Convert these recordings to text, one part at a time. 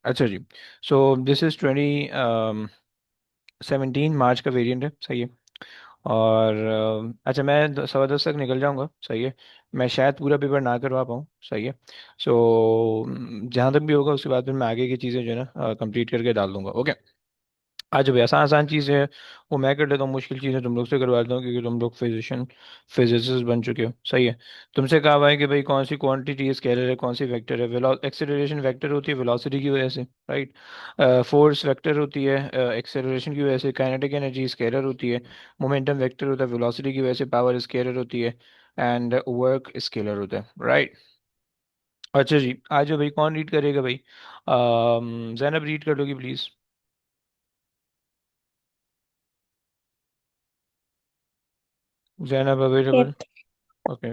अच्छा जी। So this is 2017 मार्च का वेरिएंट है, सही है। और अच्छा, मैं 10:15 तक निकल जाऊंगा, सही है। मैं शायद पूरा पेपर ना करवा पाऊँ, सही है। सो जहाँ तक भी होगा उसके बाद फिर मैं आगे की चीज़ें जो है ना कंप्लीट करके डाल दूंगा, ओके। आज भी आसान आसान चीज़ें हैं वो मैं कर लेता हूँ, मुश्किल चीज़ें तुम लोग से करवा देता हूँ क्योंकि तुम लोग फिजिसिस्ट बन चुके हो, सही है। तुमसे कहा हुआ है कि भाई कौन सी क्वांटिटी स्केलर है, कौन सी वेक्टर है। एक्सेलरेशन वेक्टर होती है वेलोसिटी की वजह से, राइट। फोर्स वेक्टर होती है एक्सेलरेशन की वजह से। काइनेटिक एनर्जी स्केलर होती है। मोमेंटम वेक्टर होता है वेलोसिटी की वजह से। पावर स्केलर होती है। एंड वर्क स्केलर होता है, राइट। अच्छा जी, आज जो भाई कौन रीड करेगा भाई? जैनब रीड कर लोगी please? Zainab Okay. Available? Okay.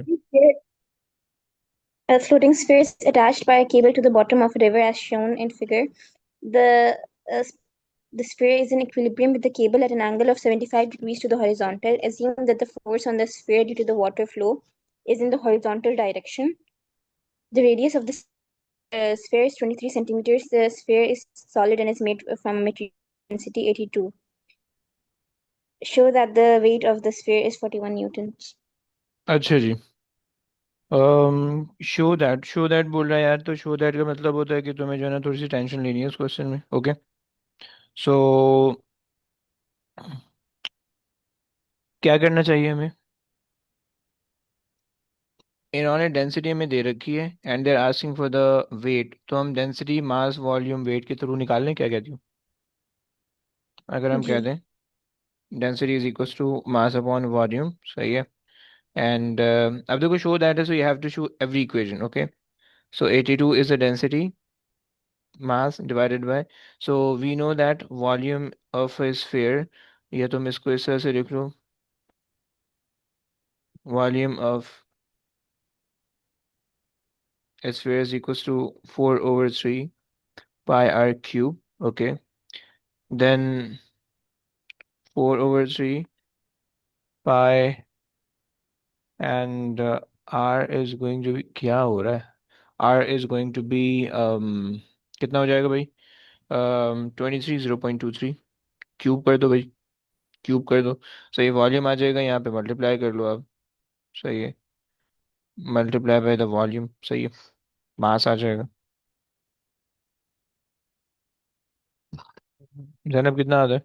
A floating sphere is attached by a cable to the bottom of a river as shown in figure. The uh, the sphere is in equilibrium with the cable at an angle of 75 degrees to the horizontal. Assume that the force on the sphere due to the water flow is in the horizontal direction. The radius of the sphere is 23 centimeters. The sphere is solid and is made from material density 82. Show that the weight of the sphere is 41 newtons. अच्छा जी। Show that बोल रहा है यार, तो show that का मतलब होता है कि तुम्हें जो है ना थोड़ी सी टेंशन लेनी है उस क्वेश्चन में, ओके। सो क्या करना चाहिए हमें? इन्होंने डेंसिटी हमें दे रखी है and they are asking for the weight, तो हम डेंसिटी मास वॉल्यूम वेट के थ्रू निकाल लें, क्या कहती हूँ? अगर हम कह जी दें density is equal to mass upon volume, सही है। एंड अब देखो शो दैट है, so you have to show every equation, okay. So 82 is the density, mass divided by, so we know that volume of a sphere, या तुम इसको इस तरह से लिख लो, volume of a sphere is equals to 4 over 3 pi r cube, okay. Then 4 over 3 pi and r is going to be, क्या हो रहा है? r is going to be कितना हो जाएगा भाई? 23 0.23 क्यूब कर दो भाई, क्यूब कर दो। सही, वॉल्यूम आ जाएगा यहाँ पे, मल्टीप्लाई कर लो आप, सही है। मल्टीप्लाई बाय द वॉल्यूम, सही है। मास आ जाएगा। जैनब कितना आता है?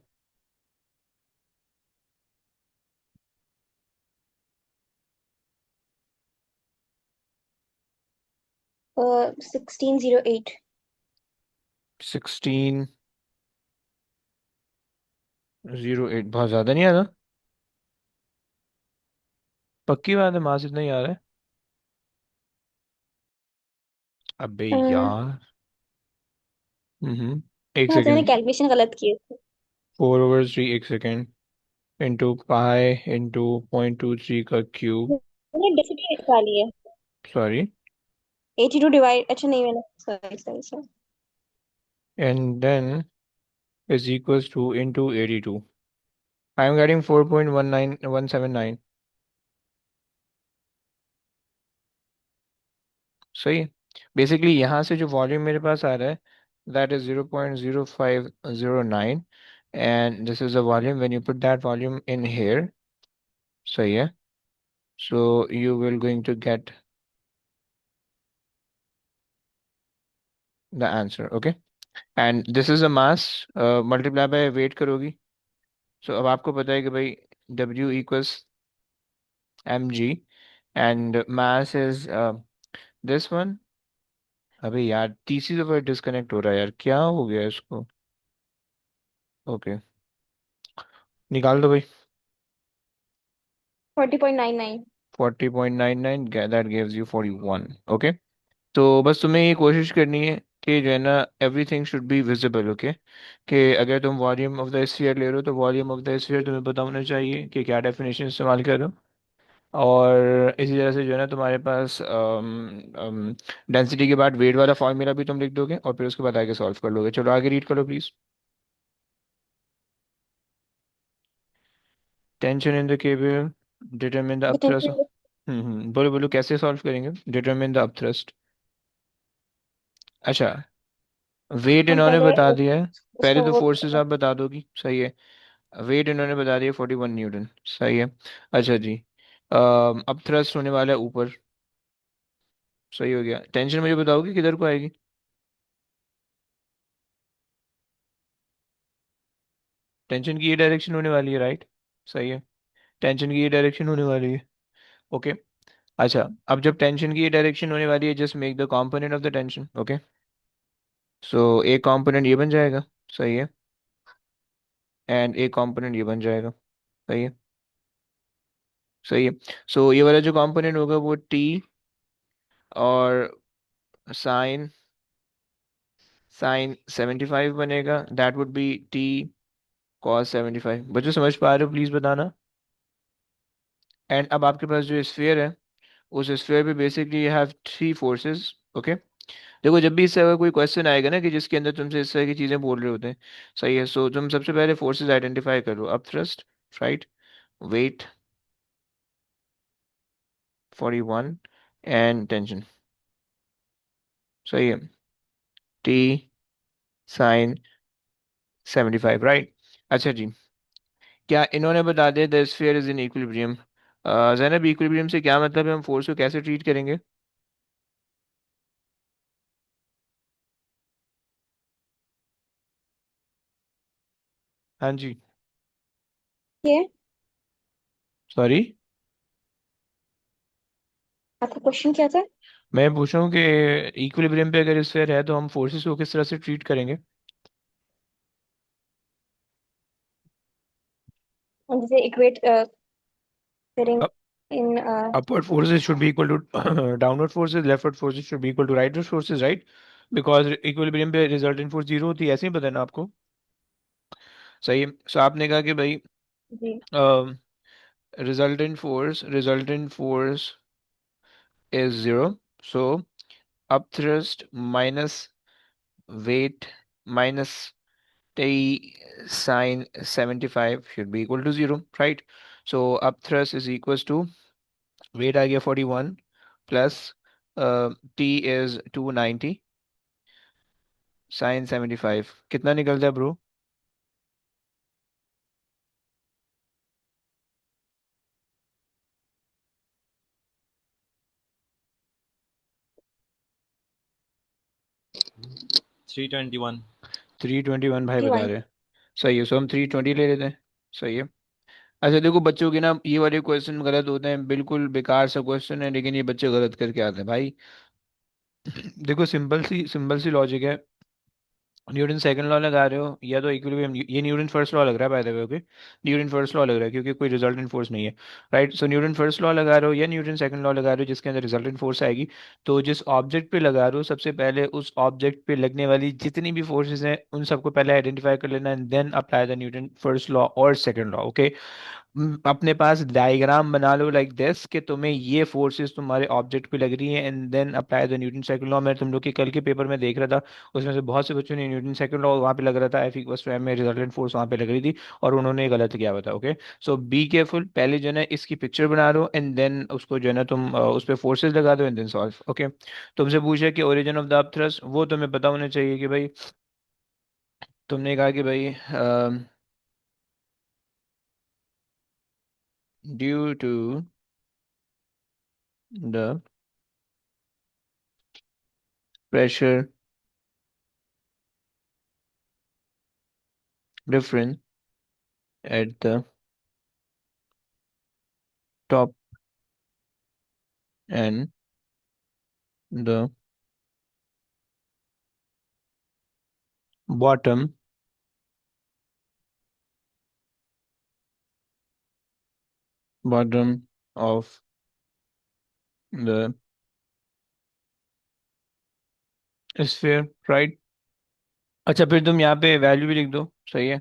1608. 1608 बहुत ज्यादा नहीं आता? पक्की बात है मास इतना ही आ रहा है? अबे यार। एक हाँ तो मैंने सेकेंड। कैलकुलेशन गलत की है। 4/3, एक सेकेंड, इंटू पाई इंटू 0.23 का क्यूब। मैंने डेसिमल निकाली है। सॉरी। 82 डिवाइड, अच्छा नहीं, मैंने sorry sorry sorry. And then is equals to into 82। I am getting 4.19179, सही है। बेसिकली यहाँ से जो वॉल्यूम मेरे पास आ रहा है, that is 0.0509, and this is the volume when you put that volume in here, सही है। So you will going to get the answer, okay. And this is a mass, multiply by weight करोगी। सो अब आपको पता है कि भाई W equals mg and mass is this one. अबे यार तीसरी दफा डिस्कनेक्ट हो रहा है यार, क्या हो गया इसको? ओके, निकाल दो भाई। 40.99। 40.99, दैट गिव्स यू 41, ओके। तो बस तुम्हें ये कोशिश करनी है कि जो है ना everything should be visible, okay. कि अगर तुम वॉल्यूम ऑफ द स्फीयर ले रहे हो तो वॉल्यूम ऑफ द स्फीयर तुम्हें पता होना चाहिए कि क्या डेफिनेशन इस्तेमाल कर रहे हो। और इसी तरह से जो है ना तुम्हारे पास डेंसिटी के बाद वेट वाला फॉर्मूला भी तुम लिख दोगे और फिर उसके बाद आगे सॉल्व कर लोगे। चलो आगे रीड करो please. Tension in the cable, determine the The upthrust. temperature बोलो बोलो कैसे सॉल्व करेंगे? Determine the upthrust. अच्छा, वेट हम इन्होंने पहले बता दिया है। पहले उसका तो वो फोर्सेस आप बता दोगी, सही है। वेट इन्होंने बता दिया 41 न्यूटन, सही है। अच्छा जी, अब थ्रस्ट होने वाला है ऊपर, सही हो गया। टेंशन मुझे बताओगी किधर को आएगी? टेंशन की ये डायरेक्शन होने वाली है, राइट? सही है, टेंशन की ये डायरेक्शन होने वाली है। ओके। अच्छा, अब जब टेंशन की ये डायरेक्शन होने वाली है, just make the component of the tension. Okay, so एक कंपोनेंट ये बन जाएगा, सही है, एंड एक कंपोनेंट ये बन जाएगा, सही है। सही है। सो ये वाला जो कंपोनेंट होगा वो टी और साइन साइन 75 बनेगा, that would be T cos 75। बच्चों समझ पा रहे हो, प्लीज बताना। एंड अब आपके पास जो स्फीयर है, उस स्फीयर पे basically you have three forces. Okay, देखो जब भी इससे अगर कोई क्वेश्चन आएगा ना कि जिसके अंदर तुमसे इस तरह की चीजें बोल रहे होते हैं, सही है, सो तुम सबसे पहले फोर्सेस आइडेंटिफाई करो। अब thrust, right, weight 41, and tension, सही है, टी साइन 75, राइट। अच्छा जी, क्या इन्होंने बता दिया the sphere is in equilibrium? Zainab, equilibrium से क्या मतलब है? हम फोर्स को कैसे ट्रीट करेंगे? हाँ जी। है। सॉरी, आपका क्वेश्चन क्या था? मैं पूछ रहा हूँ कि इक्विलिब्रियम पे अगर स्फीयर है तो हम फोर्सेस को किस तरह से ट्रीट करेंगे? हम जैसे इक्वेट करेंगे इन Upward forces should be equal to downward forces, leftward forces should be equal to rightward forces, right? Because equilibrium पे resultant force जीरो होती है, ऐसे ही पता है ना आपको? सही है। सो आपने कहा कि भाई जी resultant force is zero. So upthrust minus weight minus T sine 75 should be equal to zero, right? So upthrust is equals to weight आ गया 41 plus T is 290 साइन 75, कितना निकलता है ब्रो? 321। 321 भाई बता 21। रहे हैं। सही है, सो हम 320 ले लेते हैं। सही है। अच्छा देखो बच्चों के ना ये वाले क्वेश्चन गलत होते हैं, बिल्कुल बेकार सा क्वेश्चन है, लेकिन ये बच्चे गलत करके आते हैं भाई। देखो सिंपल सी लॉजिक है। न्यूटन सेकंड लॉ लगा रहे हो या तो इक्विलिब्रियम, ये न्यूटन फर्स्ट लॉ लग रहा है by the way. Okay, Newton first law लग रहा है क्योंकि कोई रिजल्टेंट फोर्स नहीं है, राइट? सो न्यूटन फर्स्ट लॉ लगा रहे हो या न्यूटन सेकंड लॉ लगा रहे हो जिसके अंदर रिजल्टेंट फोर्स आएगी, तो जिस ऑब्जेक्ट पे लगा रहे हो सबसे पहले उस ऑब्जेक्ट पे लगने वाली जितनी भी फोर्सेस हैं उन सबको पहले आइडेंटिफाई कर लेना and then apply the Newton first law और सेकंड लॉ। ओके, अपने पास डायग्राम बना लो लाइक दिस कि तुम्हें ये फोर्सेस तुम्हारे ऑब्जेक्ट पे लग रही हैं and then apply the Newton second law. मैं तुम लोग के कल के पेपर में देख रहा था, उसमें से बहुत से बच्चों ने न्यूटन सेकंड लॉ वहाँ पे लग रहा था, एफ इक्वल्स टू एम में रिजल्टेंट फोर्स वहाँ पे लग रही थी और उन्होंने गलत किया हुआ था। ओके, सो बी केयरफुल, पहले जो है ना इसकी पिक्चर बना लो एंड देन उसको जो है ना तुम उस पर फोर्सेज लगा दो एंड देन सॉल्व। ओके, तुमसे पूछा कि ओरिजिन ऑफ द अपथ्रस्ट, वो तुम्हें पता होना चाहिए कि भाई, तुमने कहा कि भाई due to the pressure difference at the top and the bottom bottom of the sphere, right? अच्छा फिर तुम यहाँ पे वैल्यू भी लिख दो, सही है,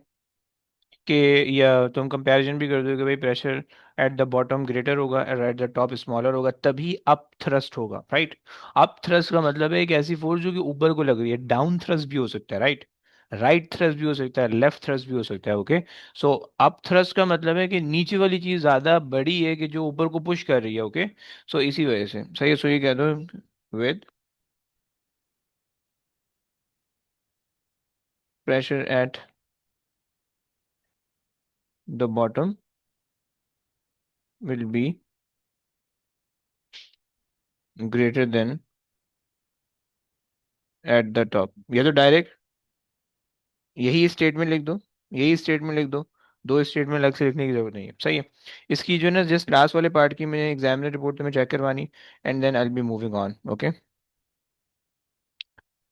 कि या तुम कंपैरिजन भी कर दो कि भाई pressure at the bottom greater होगा और एट द टॉप स्मॉलर होगा, तभी अप थ्रस्ट होगा, राइट? अप थ्रस्ट का मतलब है एक ऐसी फोर्स जो कि ऊपर को लग रही है। डाउन थ्रस्ट भी हो सकता है, राइट? राइट थ्रस्ट भी हो सकता है, लेफ्ट थ्रस्ट भी हो सकता है। ओके, सो अप थ्रस्ट का मतलब है कि नीचे वाली चीज ज्यादा बड़ी है कि जो ऊपर को पुश कर रही है। ओके, सो इसी वजह से सही है, सो ये कह दो with pressure at the bottom will be greater than at the top, या तो डायरेक्ट यही स्टेटमेंट लिख दो, यही स्टेटमेंट लिख दो, दो स्टेटमेंट अलग से लिखने की जरूरत नहीं है, सही है। इसकी जो है ना जस्ट लास्ट वाले पार्ट की मैंने एग्जामिनर रिपोर्ट तुम्हें चेक करवानी, and then I will be moving on, okay.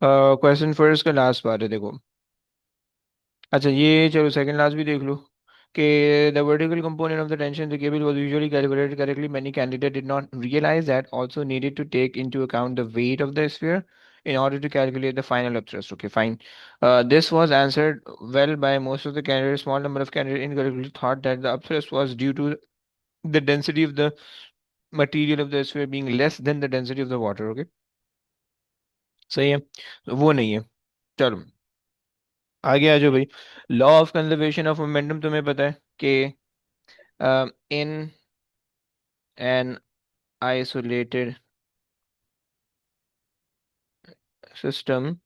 Question first का लास्ट पार्ट है, देखो। अच्छा ये चलो सेकंड लास्ट भी देख लो कि the vertical component of the tension in the cable was usually calculated correctly. Many candidates did not realize that also needed to take into account the weight of the sphere in order to calculate the final upthrust. Okay, fine. This was answered well by most of the candidates. Small number of candidates incorrectly thought that the upthrust was due to the density of the material of the sphere being less than the density of the water. Okay, सही है, वो नहीं है। चलो आगे आ जाओ भाई। Law of conservation of momentum तुम्हें पता है कि in an isolated system,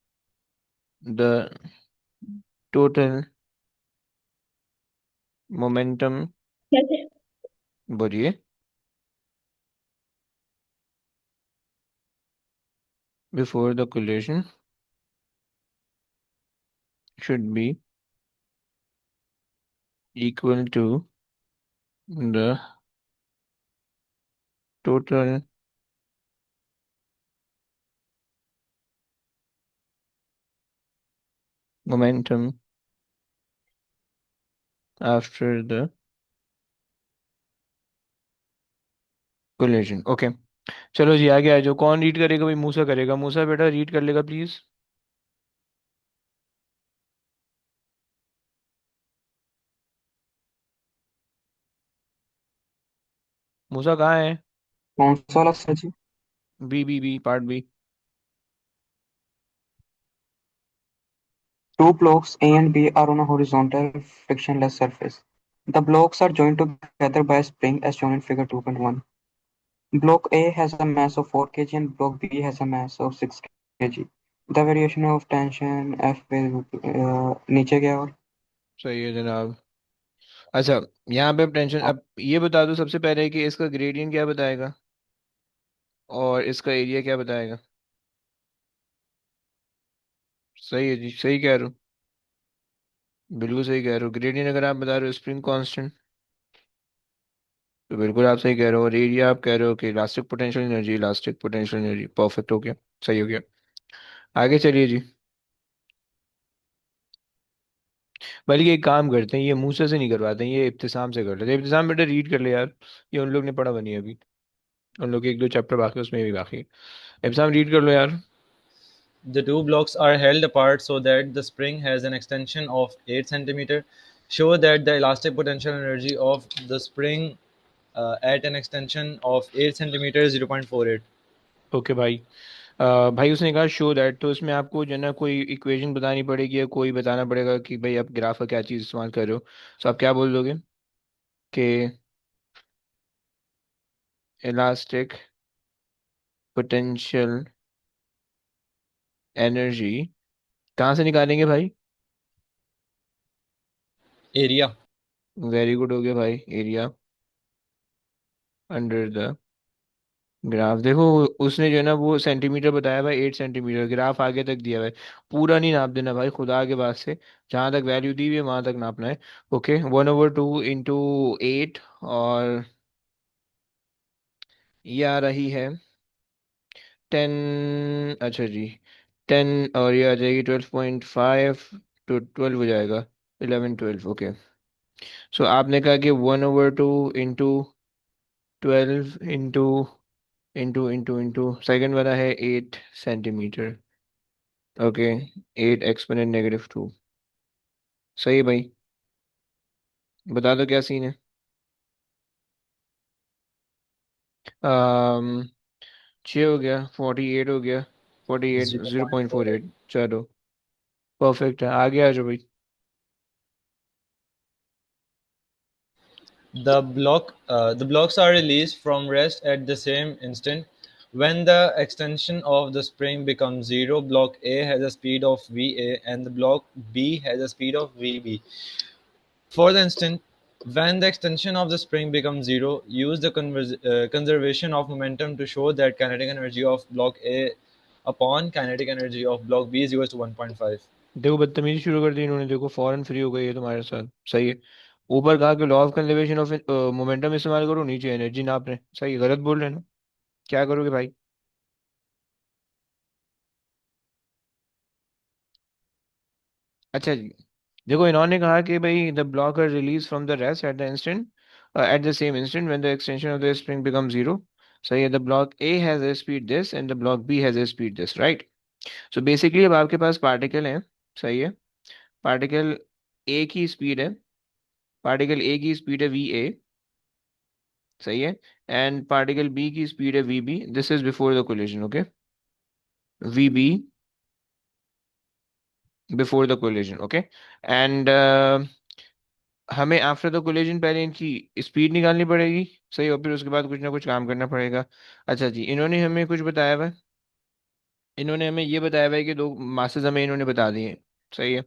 the total momentum, बोलिए, before the collision should be equal to the total momentum after the collision। Okay, चलो जी आगे आ जाओ। कौन रीड करेगा भाई? मूसा करेगा, मूसा बेटा रीड कर लेगा प्लीज। मूसा कहाँ है? कौन सा वाला सर जी? B part B. Two blocks A and B are on a horizontal frictionless surface. The blocks are joined together by a spring as shown in figure 2.1. Block A has a mass of 4 kg and block B has a mass of 6 kg. The variation of tension F will नीचे गया और सही है जनाब। अच्छा, यहाँ पे अब टेंशन, अब ये बता दो सबसे पहले कि इसका ग्रेडियंट क्या बताएगा और इसका एरिया क्या बताएगा। सही है जी, सही कह रहे हो, बिल्कुल सही कह रहे हो। ग्रेडियंट अगर आप बता रहे हो स्प्रिंग कांस्टेंट, तो बिल्कुल आप सही कह रहे हो। और एरिया आप कह रहे हो कि elastic potential energy, elastic potential energy, perfect हो गया, सही हो गया। आगे चलिए जी। बल्कि एक काम करते हैं, ये मूसा से नहीं करवाते हैं, ये इब्तिसाम से कर लेते हैं। इब्तिसाम बेटा रीड कर ले यार, ये उन लोग ने पढ़ा बनी है अभी, उन लोग के एक दो चैप्टर बाकी है, उसमें भी बाकी है। इब्तिसाम रीड कर लो यार। The two blocks are held apart so that the spring has an extension of 8 centimeter. Show that the elastic potential energy of the spring at an extension of 8 centimeter is 0.48. Okay भाई। भाई उसने कहा show that, तो इसमें आपको जो है ना कोई इक्वेशन बतानी पड़ेगी या कोई बताना पड़ेगा कि भाई आप ग्राफ का क्या चीज़ इस्तेमाल कर रहे हो। तो आप क्या बोल दोगे कि इलास्टिक पोटेंशियल एनर्जी कहाँ से निकालेंगे भाई? Area. वेरी गुड हो गया भाई, एरिया अंडर द ग्राफ। देखो उसने जो है ना वो सेंटीमीटर बताया भाई, 8 सेंटीमीटर, ग्राफ आगे तक दिया हुआ है, पूरा नहीं नाप देना भाई खुदा के बाद से, जहाँ तक वैल्यू दी हुई है वहां तक नापना है। ओके, 1/2 इंटू 8, और ये आ रही है 10, अच्छा जी 10, और ये आ जाएगी 12.5, तो 12 हो जाएगा, 11 12, ओके। सो आपने कहा कि 1/2 इंटू 12 इंटू सेकंड वाला है 8 सेंटीमीटर, ओके, 8 एक्सपोनेंट -2। सही है भाई, बता दो क्या सीन है। um, 6 हो गया, 48 हो गया, 48, 0.48, 0.48. चलो परफेक्ट है। आगे आ जाओ भाई। The blocks are released from rest at the same instant. When the extension of the spring becomes zero, block A has a speed of VA and the block B has a speed of VB. For the instant, when the extension of the spring becomes zero, use the conservation of momentum to show that kinetic energy of block A upon kinetic energy of block B is equal to 1.5. देखो बदतमीजी शुरू कर दी इन्होंने, देखो फौरन free हो गई है तुम्हारे साथ। सही है। ऊपर कहा कि law of conservation of momentum इस्तेमाल करो, नीचे एनर्जी नाप रहे हैं। सही है, गलत बोल रहे हैं ना? क्या करोगे भाई? अच्छा जी, देखो इन्होंने कहा कि भाई the block are release from the rest at the instant, at the same instant when the extension of the spring become zero. सही है। The block A has a speed this and the block B has a speed this, right? So basically अब आपके पास particle है। सही है। Particle A की speed है, particle A की स्पीड है वी ए। सही है। एंड पार्टिकल बी की स्पीड है V B. This is before the collision, okay? V B before the collision, okay? And हमें आफ्टर द कोलिजन पहले इनकी स्पीड निकालनी पड़ेगी। सही, और फिर उसके बाद कुछ ना कुछ काम करना पड़ेगा। अच्छा जी, इन्होंने हमें कुछ बताया हुआ है। इन्होंने हमें ये बताया हुआ है कि दो मासेस हमें इन्होंने बता दिए हैं। सही है।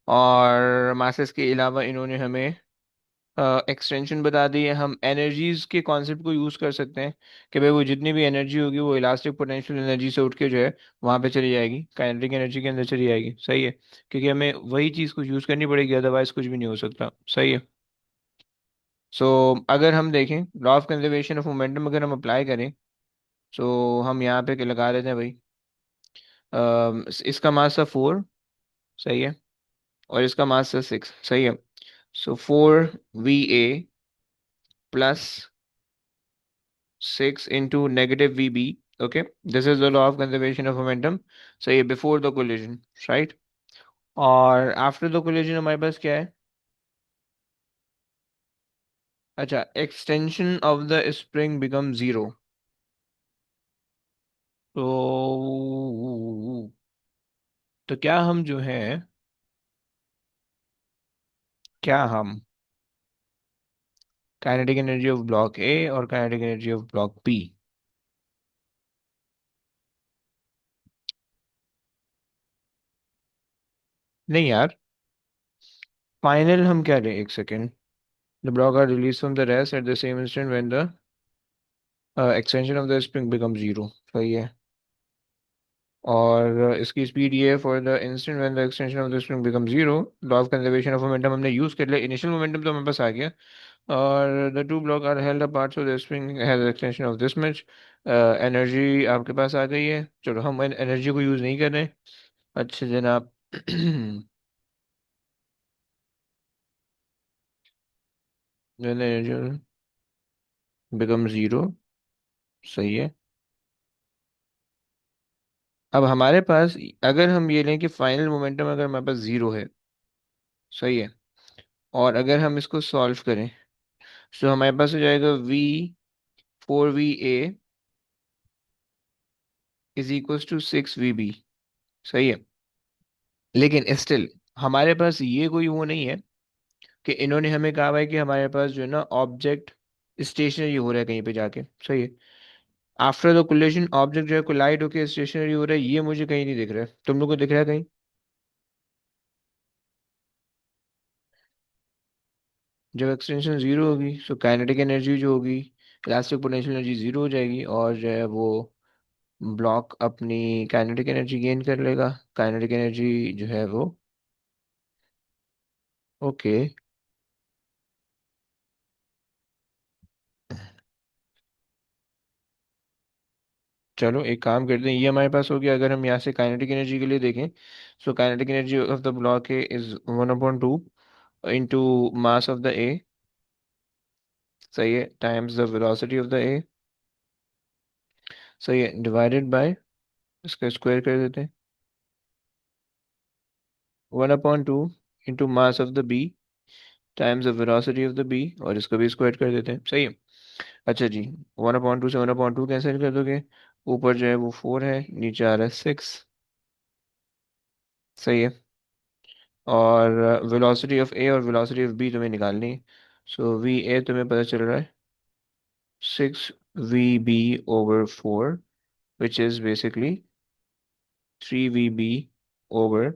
और मासेस के अलावा इन्होंने हमें एक्सटेंशन बता दी है। हम एनर्जीज के कॉन्सेप्ट को यूज़ कर सकते हैं कि भाई वो जितनी भी एनर्जी होगी वो इलास्टिक पोटेंशियल एनर्जी से उठ के जो है वहाँ पे चली जाएगी, काइनेटिक एनर्जी के अंदर चली जाएगी। सही है। क्योंकि हमें वही चीज़ को यूज़ करनी पड़ेगी, अदरवाइज कुछ भी नहीं हो सकता। सही है। सो अगर हम देखें law of conservation of momentum अगर हम अप्लाई करें, सो हम यहाँ पे लगा देते हैं भाई, इसका मास था 4। सही है। और इसका मास था 6। सही है। सो 4 VA plus 6 into -VB, okay? This is the law of conservation of momentum. So ये before the collision, right? और after the collision हमारे पास क्या है? अच्छा, extension of the spring becomes zero. तो क्या हम जो है, क्या हम kinetic energy of block A और kinetic energy of block B, नहीं यार, फाइनल हम क्या लें, एक second. The block are release from the rest at the same instant when the extension of the spring become zero. सही है। और इसकी स्पीड ये है for the instant when the extension of the spring become zero. Law of conservation of momentum हमने use कर लिया, initial momentum तो हमारे पास आ गया। और the two block are held apart so the spring has extension of this much. Energy आपके पास आ गई है, चलो हम एनर्जी को यूज नहीं कर रहे। अच्छा जनाब। when the energy becomes zero. सही है। अब हमारे पास, अगर हम ये लें कि फाइनल मोमेंटम अगर हमारे पास जीरो है। सही है। और अगर हम इसको सॉल्व करें, तो हमारे पास हो जाएगा V 4 VA is equals to 6 VB। सही है। लेकिन स्टिल हमारे पास ये कोई वो नहीं है कि इन्होंने हमें कहा है कि हमारे पास जो है ना ऑब्जेक्ट स्टेशनरी हो रहा है कहीं पे जाके। सही है। आफ्टर द कोलिजन ऑब्जेक्ट जो है कोलाइड होकर स्टेशनरी हो रहा है, ये मुझे कहीं नहीं दिख रहा है। तुम लोग को दिख रहा है कहीं? जब एक्सटेंशन जीरो होगी तो काइनेटिक एनर्जी जो होगी, इलास्टिक पोटेंशियल एनर्जी जीरो हो जाएगी, और जो है वो ब्लॉक अपनी काइनेटिक एनर्जी गेन कर लेगा। काइनेटिक एनर्जी जो है वो, ओके। चलो एक काम करते हैं, ये हमारे पास हो गया। अगर हम यहाँ से काइनेटिक एनर्जी के लिए देखें, so kinetic energy of the block A is 1/2 into mass of the ए। सही है। Times the velocity of the ए। सही है। डिवाइडेड बाय, इसका स्क्वायर कर देते हैं, 1/2 into mass of the B times the velocity of the B, और इसका भी स्क्वायर कर देते हैं। सही है। अच्छा जी, 1/2 से 1/2 कैंसिल कर दोगे, ऊपर जो है वो 4 है, नीचे आ रहा है 6। सही है। और वेलोसिटी ऑफ ए और वेलोसिटी ऑफ बी तुम्हें निकालनी है। सो वी ए तुम्हें पता चल रहा है 6 VB/4। which is basically 3VB over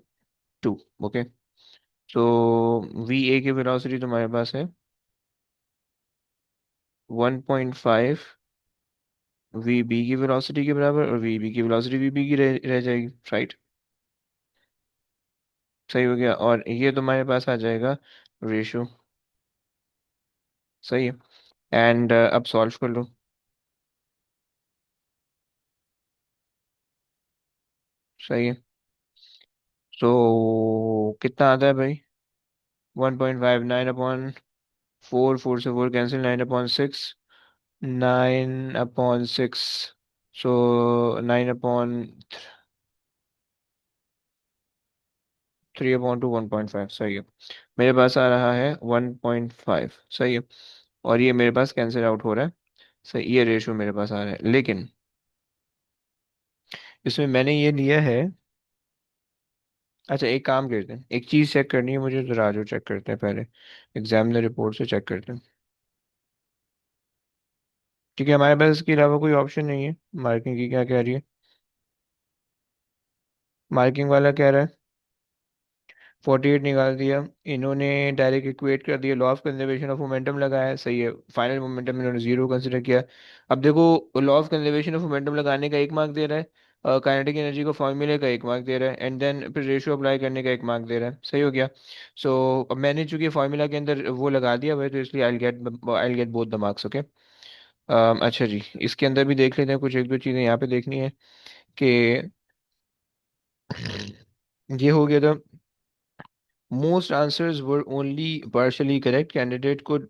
2. Okay, तो VA की वेलोसिटी तुम्हारे पास है 1.5 VB की वेलोसिटी के बराबर, और VB की वेलोसिटी VB की रह जाएगी, राइट। सही हो गया, और ये तुम्हारे पास आ जाएगा रेशो। सही है, एंड अब सॉल्व कर लो। सही है, तो कितना आता है भाई? 1.5, 9/4, 4 से 4 कैंसिल, 9/6, 9/6, सो 9/3/2, 1.5। सही है, मेरे पास आ रहा है 1.5। सही है, और ये मेरे पास कैंसिल आउट हो रहा है। सही, ये रेशो मेरे पास आ रहा है, लेकिन इसमें मैंने ये लिया है। अच्छा, एक काम करते हैं, एक चीज़ चेक करनी है मुझे, तो राजू चेक करते हैं पहले, एग्जामिनर रिपोर्ट से चेक करते हैं। ठीक है, हमारे पास इसके अलावा कोई ऑप्शन नहीं है। मार्किंग की क्या कह रही है? मार्किंग वाला कह रहा है 48 निकाल दिया। इन्होंने डायरेक्ट इक्वेट कर दिया, law of conservation of momentum लगाया है। सही है, फाइनल मोमेंटम इन्होंने जीरो कंसिडर किया। अब देखो, law of conservation of momentum लगाने का 1 मार्क दे रहा है, काइनेटिक एनर्जी को फॉर्मूले का 1 मार्क दे रहा है, एंड देन फिर रेशियो अप्लाई करने का 1 मार्क दे रहा है। सही हो गया। सो अब मैंने चूंकि फार्मूला के अंदर वो लगा दिया हुआ है, तो इसलिए I get both the marks. Okay, अच्छा जी, इसके अंदर भी देख लेते हैं, कुछ एक दो चीज़ें यहाँ पे देखनी है कि ये हो गया था। Most answers were only partially correct. Candidate could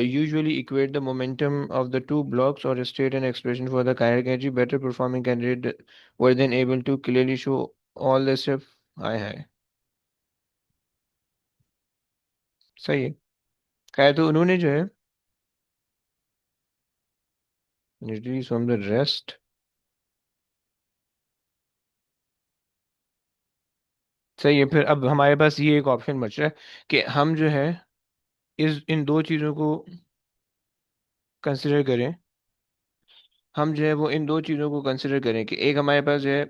usually equate the momentum of the two blocks or state an expression for the kinetic energy. Better performing candidate were then able to clearly show all the steps. हाय हाय, सही है। खैर, तो उन्होंने जो है reduce from the rest। सही है, फिर अब हमारे पास ये एक ऑप्शन बच रहा है कि हम जो है इस इन दो चीज़ों को कंसिडर करें। हम जो है वो इन दो चीज़ों को कंसिडर करें कि एक हमारे पास जो है,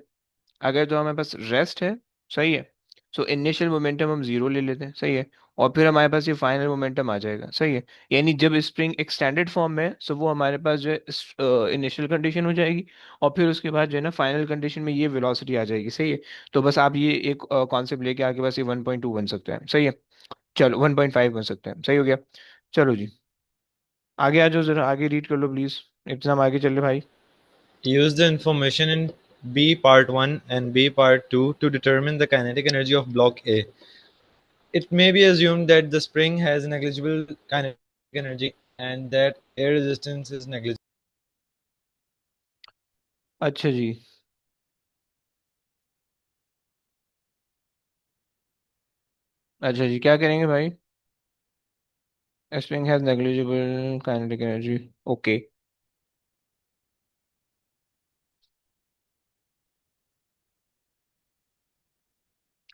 अगर तो हमारे पास रेस्ट है, सही है, सो इनिशियल मोमेंटम हम जीरो ले लेते हैं। सही है, और फिर हमारे पास ये फाइनल मोमेंटम आ जाएगा। सही है, यानी जब स्प्रिंग एक्सटेंडेड फॉर्म में है, सो वो हमारे पास जो है इनिशियल कंडीशन हो जाएगी, और फिर उसके बाद जो है ना फाइनल कंडीशन में ये वेलोसिटी आ जाएगी। सही है, तो बस आप ये एक कॉन्सेप्ट लेके आगे, बस ये 1.2 बन सकता है। सही है, चलो 1.5 बन सकता है। सही हो गया, चलो जी, आगे आ जाओ, जरा आगे रीड कर लो प्लीज, इतना हम आगे चल रहे भाई। Use the information in B part 1 and B part 2 to determine the kinetic energy of block A. It may be assumed that the spring has negligible kinetic energy and that air resistance is negligible. अच्छा जी, अच्छा जी, क्या करेंगे भाई? Spring has negligible kinetic energy. Okay.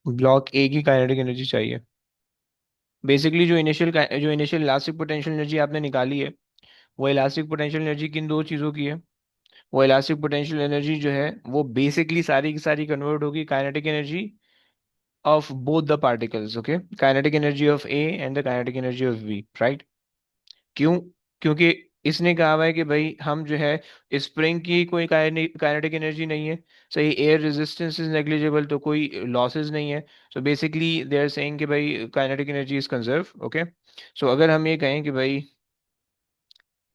Block ए की kinetic energy चाहिए। Basically जो initial elastic potential energy आपने निकाली है, वो इलास्टिक पोटेंशियल एनर्जी किन दो चीज़ों की है? वो इलास्टिक पोटेंशियल एनर्जी जो है वो बेसिकली सारी की सारी कन्वर्ट होगी kinetic energy of both the particles. Okay, kinetic energy of A and the kinetic energy of B, right. क्यों? क्योंकि इसने कहा हुआ है कि भाई हम जो है, स्प्रिंग की कोई काइनेटिक एनर्जी नहीं है। सही, एयर रेजिस्टेंस इज नेग्लिजिबल, तो कोई लॉसेस नहीं है। So basically they are saying कि भाई kinetic energy is conserve. Okay, so अगर हम ये कहें कि भाई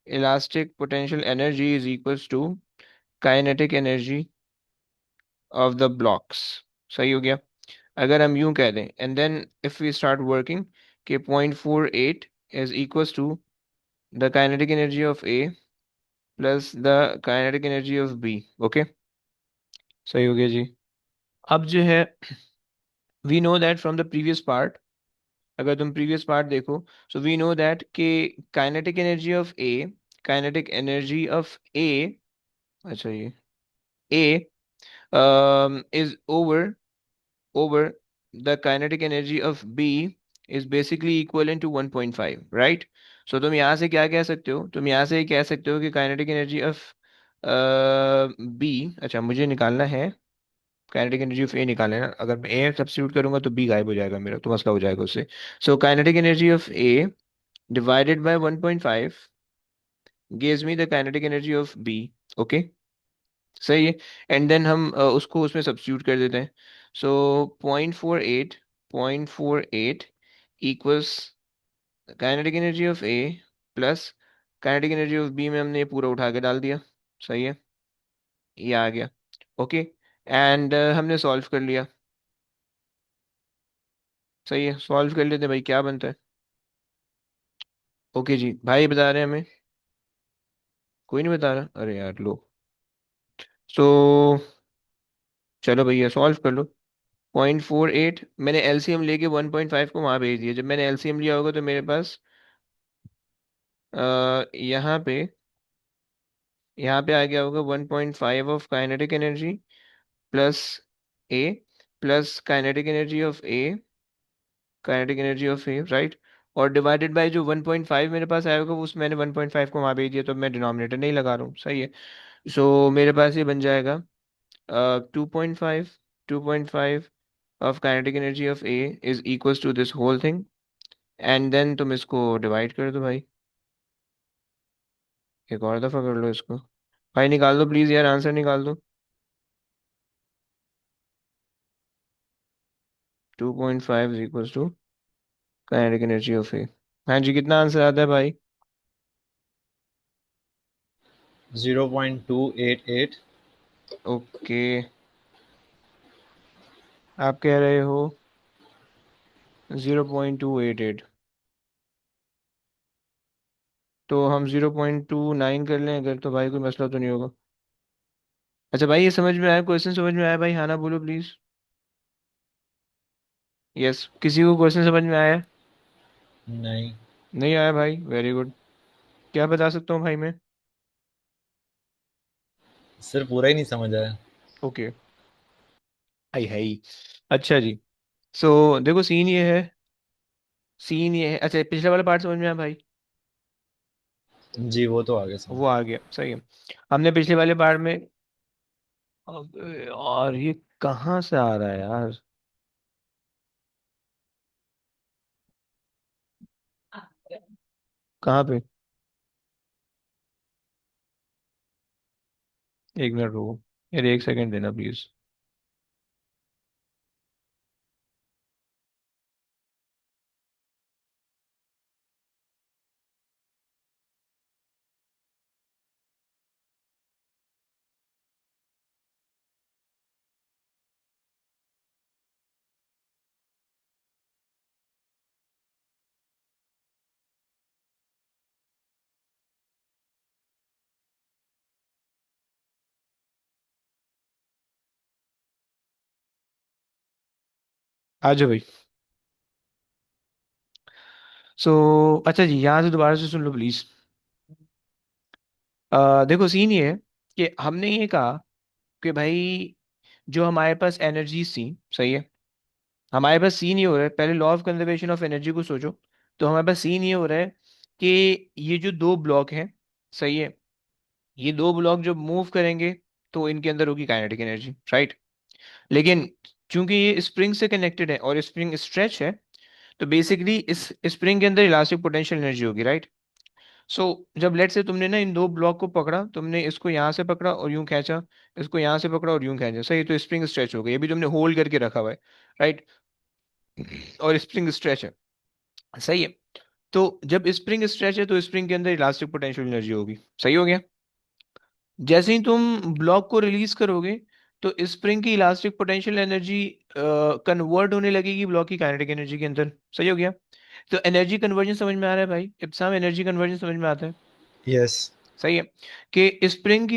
elastic potential energy is equals to kinetic energy of the blocks. सही हो गया, अगर हम यूं कह दें, and then if we start working कि 0.48 is equals to the kinetic energy of A plus the kinetic energy of B. Okay, सही हो गया जी। अब जो है, we know that from the previous part, अगर तुम प्रीवियस पार्ट देखो, सो वी नो दैट कि kinetic energy of A, kinetic energy of A, अच्छा ये A is over the kinetic energy of B is basically equal to 1.5, right. So तुम यहाँ से क्या कह सकते हो? तुम यहाँ से कह सकते हो कि काइनेटिक एनर्जी ऑफ बी, अच्छा मुझे निकालना है काइनेटिक एनर्जी ऑफ ए निकालना है ना। अगर मैं ए सब्स्टिट्यूट करूंगा तो बी गायब हो जाएगा मेरा, तो मसला हो जाएगा उससे। So kinetic energy of A divided by 1.5 gives me the kinetic energy of B. Okay, सही है। एंड देन हम उसको उसमें सब्स्टिट्यूट कर देते हैं। So 0.48 equals kinetic energy of A plus kinetic energy of B में हमने ये पूरा उठा के डाल दिया। सही है, ये आ गया। ओके, एंड हमने सॉल्व कर लिया। सही है, सॉल्व कर लेते हैं भाई, क्या बनता है। ओके जी, भाई बता रहे हैं हमें, कोई नहीं बता रहा, अरे यार लो। सो चलो भैया सॉल्व कर लो। 0.48 मैंने एलसीएम लेके 1.5 को वहां भेज दिया। जब मैंने एलसीएम लिया होगा तो मेरे पास यहाँ पे आ गया होगा 1.5 of kinetic energy plus A plus kinetic energy of A, right. और डिवाइडेड बाय जो 1.5 मेरे पास आया होगा उस मैंने 1.5 को वहां भेज दिया, तो मैं डिनोमिनेटर नहीं लगा रहा हूँ। सही है। सो मेरे पास ये बन जाएगा 2.5, 2.5 of kinetic energy of A is equals to this whole thing, and then तुम इसको डिवाइड कर दो भाई, एक और दफा कर लो इसको। भाई निकाल दो प्लीज यार, आंसर निकाल दो। 2.5 is equals to kinetic energy of A। हाँ जी, कितना आंसर आता है भाई? 0.288। ओके, आप कह रहे हो 0.288, तो हम 0.29 कर लें अगर, तो भाई कोई मसला तो नहीं होगा। अच्छा भाई, ये समझ में आया, क्वेश्चन समझ में आया भाई? हाँ ना बोलो प्लीज। यस, किसी को क्वेश्चन समझ में आया? नहीं, नहीं आया भाई, वेरी गुड। क्या बता सकता हूँ भाई मैं? सर पूरा ही नहीं समझ आया। ओके, आई है ही। अच्छा जी, सो देखो सीन ये है, सीन ये है। अच्छा, पिछले वाला पार्ट समझ में आया भाई? जी वो तो आगे समझ। वो आ गया, सही है। हमने पिछले वाले पार्ट में, अबे यार ये कहाँ से आ रहा है यार? कहाँ पे? एक मिनट रुको यार, एक सेकंड देना प्लीज। आ जाओ भाई। सो अच्छा जी, यहाँ से दोबारा से सुन लो प्लीज। देखो सीन ये है कि हमने ये कहा कि भाई जो हमारे पास एनर्जी थी, सही है, हमारे पास सीन ये हो रहा है, पहले law of conservation of energy को सोचो। तो हमारे पास सीन ये हो रहा है कि ये जो दो ब्लॉक हैं, सही है, ये दो ब्लॉक जब मूव करेंगे तो इनके अंदर होगी काइनेटिक एनर्जी, राइट। लेकिन चूंकि ये स्प्रिंग से कनेक्टेड है और स्प्रिंग स्ट्रेच है, तो बेसिकली इस स्प्रिंग के अंदर इलास्टिक पोटेंशियल एनर्जी होगी, राइट। सो जब लेट से तुमने ना इन दो ब्लॉक को पकड़ा, तुमने इसको यहाँ से पकड़ा और यूं खींचा, इसको यहाँ से पकड़ा और यूं खींचा, सही, तो स्प्रिंग स्ट्रेच हो गई, ये भी तुमने होल्ड करके रखा हुआ है, राइट, और स्प्रिंग स्ट्रेच है, सही है। तो जब स्प्रिंग स्ट्रेच है तो स्प्रिंग के अंदर इलास्टिक पोटेंशियल एनर्जी होगी, सही हो गया। जैसे ही तुम ब्लॉक को रिलीज करोगे तो स्प्रिंग की इलास्टिक पोटेंशियल एनर्जी कन्वर्ट होने लगेगी ब्लॉक की काइनेटिक एनर्जी के अंदर, सही हो गया। तो एनर्जी कन्वर्जन समझ में आ रहा है भाई इब्साम? एनर्जी कन्वर्जन समझ में आता है? यस। सही है, कि स्प्रिंग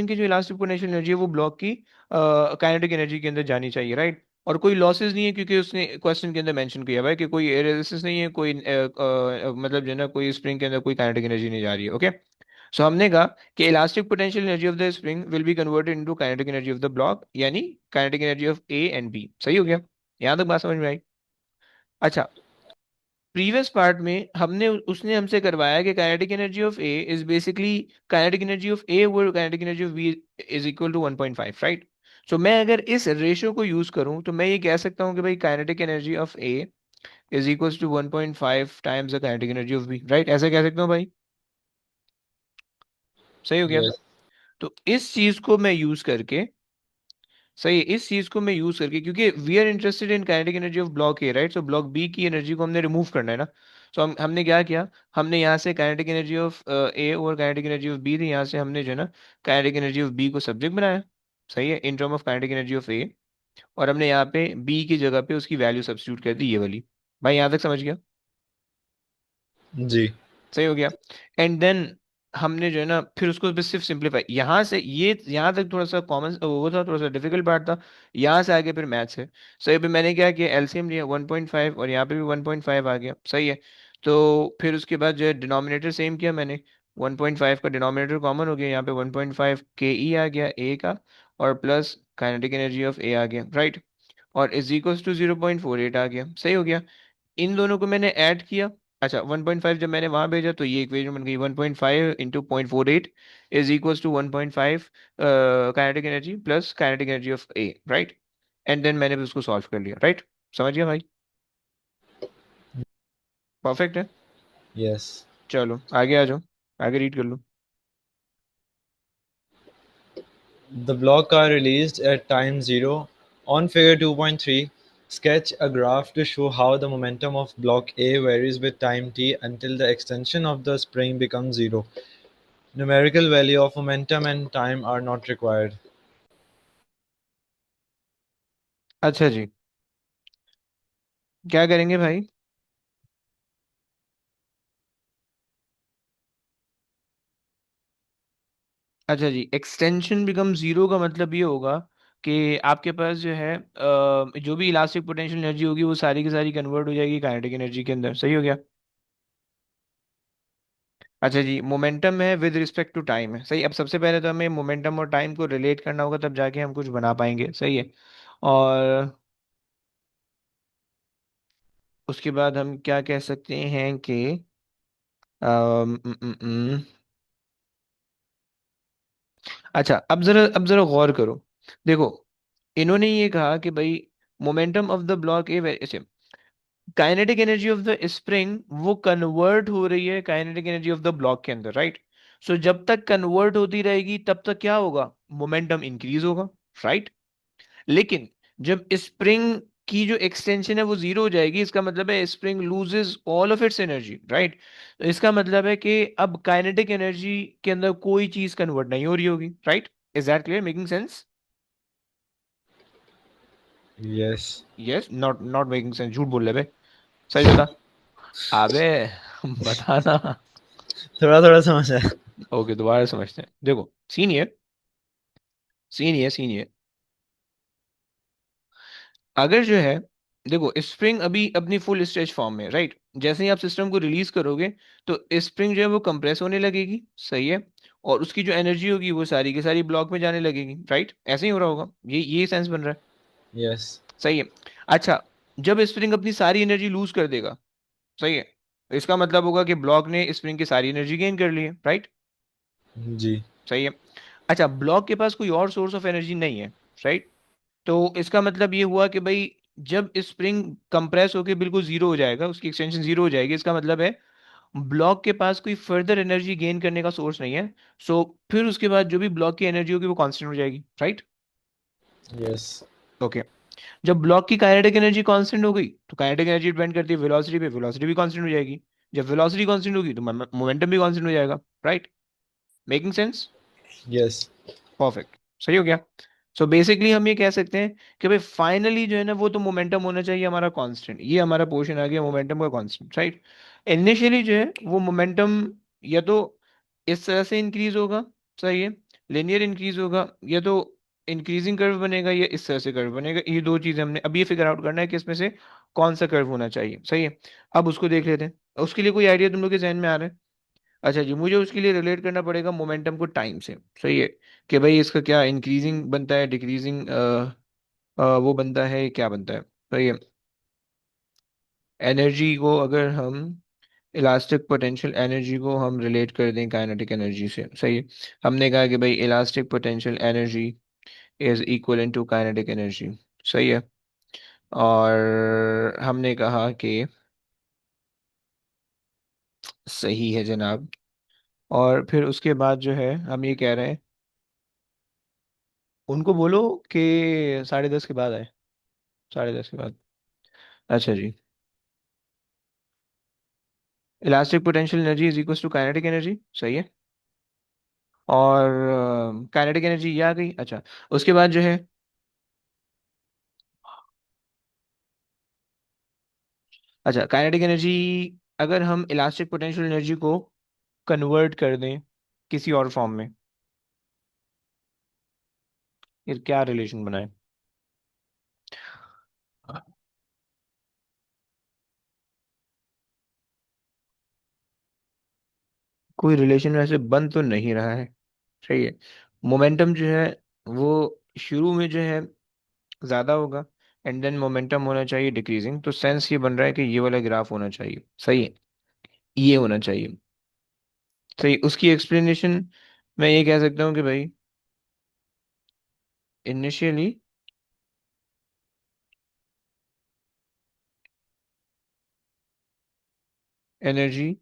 की जो इलास्टिक पोटेंशियल एनर्जी है वो ब्लॉक की काइनेटिक एनर्जी के अंदर जानी चाहिए, राइट। और कोई लॉसेस नहीं है, क्योंकि उसने क्वेश्चन के अंदर मेंशन किया हुआ है कि कोई रेजिस्टेंस नहीं है, कोई मतलब जो है ना, कोई स्प्रिंग के अंदर कोई काइनेटिक एनर्जी नहीं जा रही है। ओके, सो हमने कहा कि elastic potential energy of the spring will be converted into kinetic energy of the block, यानी kinetic energy of A and B. सही हो गया, यहाँ तक बात समझ में आई? अच्छा, प्रीवियस पार्ट में हमने उसने हमसे करवाया कि kinetic energy of A is basically kinetic energy of A over kinetic energy of B is equal to 1.5, right? So मैं अगर इस रेशियो को यूज करूं तो मैं ये कह सकता हूं कि भाई kinetic energy of A is equal to 1.5 times the kinetic energy of B, right? ऐसा कह सकता हूं भाई? सही हो गया? Yes. तो इस चीज को मैं यूज करके, सही है, इस चीज को मैं यूज करके, क्योंकि we are interested in kinetic energy of block A, right? So block B की एनर्जी को हमने रिमूव करना है ना। सो हमने क्या किया, हमने यहाँ से काइनेटिक एनर्जी ऑफ ए और काइनेटिक एनर्जी ऑफ बी थी, यहाँ से हमने जो है ना काइनेटिक एनर्जी ऑफ बी को सब्जेक्ट बनाया। सही है, in term of kinetic energy of A. और हमने यहाँ पे बी की जगह पे उसकी वैल्यू सब्स्टिट्यूट कर दी, ये वाली। भाई यहाँ तक समझ गया? जी। सही हो गया। एंड देन हमने जो है ना फिर उसको बस सिर्फ सिंप्लीफाई, यहाँ से ये यहाँ तक थोड़ा सा कॉमन वो था, थोड़ा सा डिफिकल्ट पार्ट था। यहाँ से आगे फिर मैथ्स है। सही, अभी मैंने क्या किया, एलसीएम लिया 1.5 और यहाँ पे भी 1.5 आ गया। सही है। तो फिर उसके बाद जो है डिनोमिनेटर सेम किया मैंने, 1.5 का डिनोमिनेटर कॉमन हो गया, यहाँ पे 1.5 के ई आ गया ए का, और प्लस काइनेटिक एनर्जी ऑफ ए आ गया, राइट? और इज इक्वल्स टू 0.48 आ गया। सही हो गया। इन दोनों को मैंने ऐड किया। अच्छा, 1.5 जब मैंने वहां भेजा तो ये इक्वेशन बन गई 1.5 into 0.48 is equals to 1.5 kinetic energy plus kinetic energy of A, right? And then मैंने भी उसको सॉल्व कर लिया, राइट? समझ गया भाई? परफेक्ट है। Yes. चलो आगे आ जाओ, आगे रीड कर लो। The block are released at time 0. On figure 2.3, sketch a graph to show how the momentum of block A varies with time t until the extension of the spring becomes 0. Numerical value of momentum and time are not required. अच्छा जी, क्या करेंगे भाई? अच्छा जी, extension become zero का मतलब ये होगा कि आपके पास जो है जो भी इलास्टिक पोटेंशियल एनर्जी होगी वो सारी की सारी कन्वर्ट हो जाएगी काइनेटिक एनर्जी के अंदर। सही हो गया। अच्छा जी, मोमेंटम है विद रिस्पेक्ट टू टाइम है। सही, अब सबसे पहले तो हमें मोमेंटम और टाइम को रिलेट करना होगा, तब जाके हम कुछ बना पाएंगे। सही है। और उसके बाद हम क्या कह सकते हैं कि अम, उम, उम, उम, अच्छा, अब जरा गौर करो। देखो, इन्होंने ये कहा कि भाई momentum of the block A, kinetic energy of the spring वो कन्वर्ट हो रही है kinetic energy of the block के अंदर, राइट? सो जब तक कन्वर्ट होती रहेगी तब तक क्या होगा, मोमेंटम इंक्रीज होगा, राइट? लेकिन जब स्प्रिंग की जो एक्सटेंशन है वो जीरो हो जाएगी, इसका मतलब है spring loses all of its energy, right? तो इसका मतलब है कि अब काइनेटिक एनर्जी के अंदर कोई चीज कन्वर्ट नहीं हो रही होगी, right? Is that clear, making sense? Yes. Yes, not not making sense, झूठ बोल रहे बे। सच बता। अबे बताना। थोड़ा थोड़ा समझ आया. ओके, दोबारा समझते हैं। देखो, सीनियर सीनियर सीनियर, अगर जो है, देखो स्प्रिंग अभी अपनी फुल स्ट्रेच फॉर्म में, राइट? जैसे ही आप सिस्टम को रिलीज करोगे तो स्प्रिंग जो है वो कंप्रेस होने लगेगी। सही है। और उसकी जो एनर्जी होगी वो सारी की सारी ब्लॉक में जाने लगेगी, राइट? ऐसे ही हो रहा होगा, ये सेंस बन रहा है। Yes. सही है। अच्छा, जब स्प्रिंग अपनी सारी एनर्जी लूज कर देगा, सही है, तो इसका मतलब होगा कि ब्लॉक ने स्प्रिंग की सारी एनर्जी गेन कर ली है, राइट? जी. सही है। अच्छा, ब्लॉक के पास कोई और सोर्स ऑफ एनर्जी नहीं है, राइट? तो इसका मतलब ये हुआ कि भाई जब स्प्रिंग कंप्रेस होकर बिल्कुल जीरो हो जाएगा, उसकी एक्सटेंशन जीरो हो जाएगी, इसका मतलब है ब्लॉक के पास कोई फर्दर एनर्जी गेन करने का सोर्स नहीं है। सो फिर उसके बाद जो भी ब्लॉक की एनर्जी होगी वो कांस्टेंट हो जाएगी, राइट? Yes. ओके। जब ब्लॉक की काइनेटिक एनर्जी कांस्टेंट हो गई तो काइनेटिक एनर्जी डिपेंड करती है वेलोसिटी पे, वेलोसिटी भी कांस्टेंट हो जाएगी। जब वेलोसिटी कांस्टेंट होगी तो मोमेंटम भी कांस्टेंट हो जाएगा, right? Making sense? Yes. Perfect. सही हो गया। सो बेसिकली हम ये कह सकते हैं कि भाई फाइनली जो है ना वो तो मोमेंटम होना चाहिए हमारा कांस्टेंट, ये हमारा पोर्शन आ गया मोमेंटम का कांस्टेंट, राइट? इनिशियली जो है वो मोमेंटम या तो इस तरह से इंक्रीज होगा, सही है, लिनियर इंक्रीज होगा, या तो इंक्रीजिंग कर्व बनेगा, या इस तरह से कर्व बनेगा। ये दो चीजें हमने अब ये फिगर आउट करना है कि इसमें से कौन सा कर्व होना चाहिए। सही है। अब उसको देख लेते हैं। उसके लिए कोई आइडिया तुम लोग के जहन में आ रहा है? अच्छा जी, मुझे उसके लिए रिलेट करना पड़ेगा मोमेंटम को टाइम से। सही है, कि भाई इसका क्या इंक्रीजिंग बनता है, डिक्रीजिंग वो बनता है, क्या बनता है? सही है। एनर्जी को अगर हम इलास्टिक पोटेंशियल एनर्जी को हम रिलेट कर दें काइनेटिक एनर्जी से, सही है। हमने कहा कि भाई elastic potential energy is equal to kinetic energy, सही है। और हमने कहा कि सही है जनाब। और फिर उसके बाद जो है हम ये कह रहे हैं, उनको बोलो कि 10:30 के बाद आए, 10:30 के बाद। अच्छा जी। Elastic potential energy is equal to kinetic energy, सही है। और काइनेटिक एनर्जी ये आ गई। अच्छा, उसके बाद जो है, अच्छा काइनेटिक एनर्जी अगर हम इलास्टिक पोटेंशियल एनर्जी को कन्वर्ट कर दें किसी और फॉर्म में, ये क्या रिलेशन बनाए? कोई रिलेशन वैसे बन तो नहीं रहा है, सही है। मोमेंटम जो है वो शुरू में जो है ज्यादा होगा, एंड देन मोमेंटम होना चाहिए डिक्रीजिंग, तो सेंस ये बन रहा है कि ये वाला ग्राफ होना चाहिए, सही है। ये होना चाहिए, सही। उसकी एक्सप्लेनेशन मैं ये कह सकता हूँ कि भाई initially energy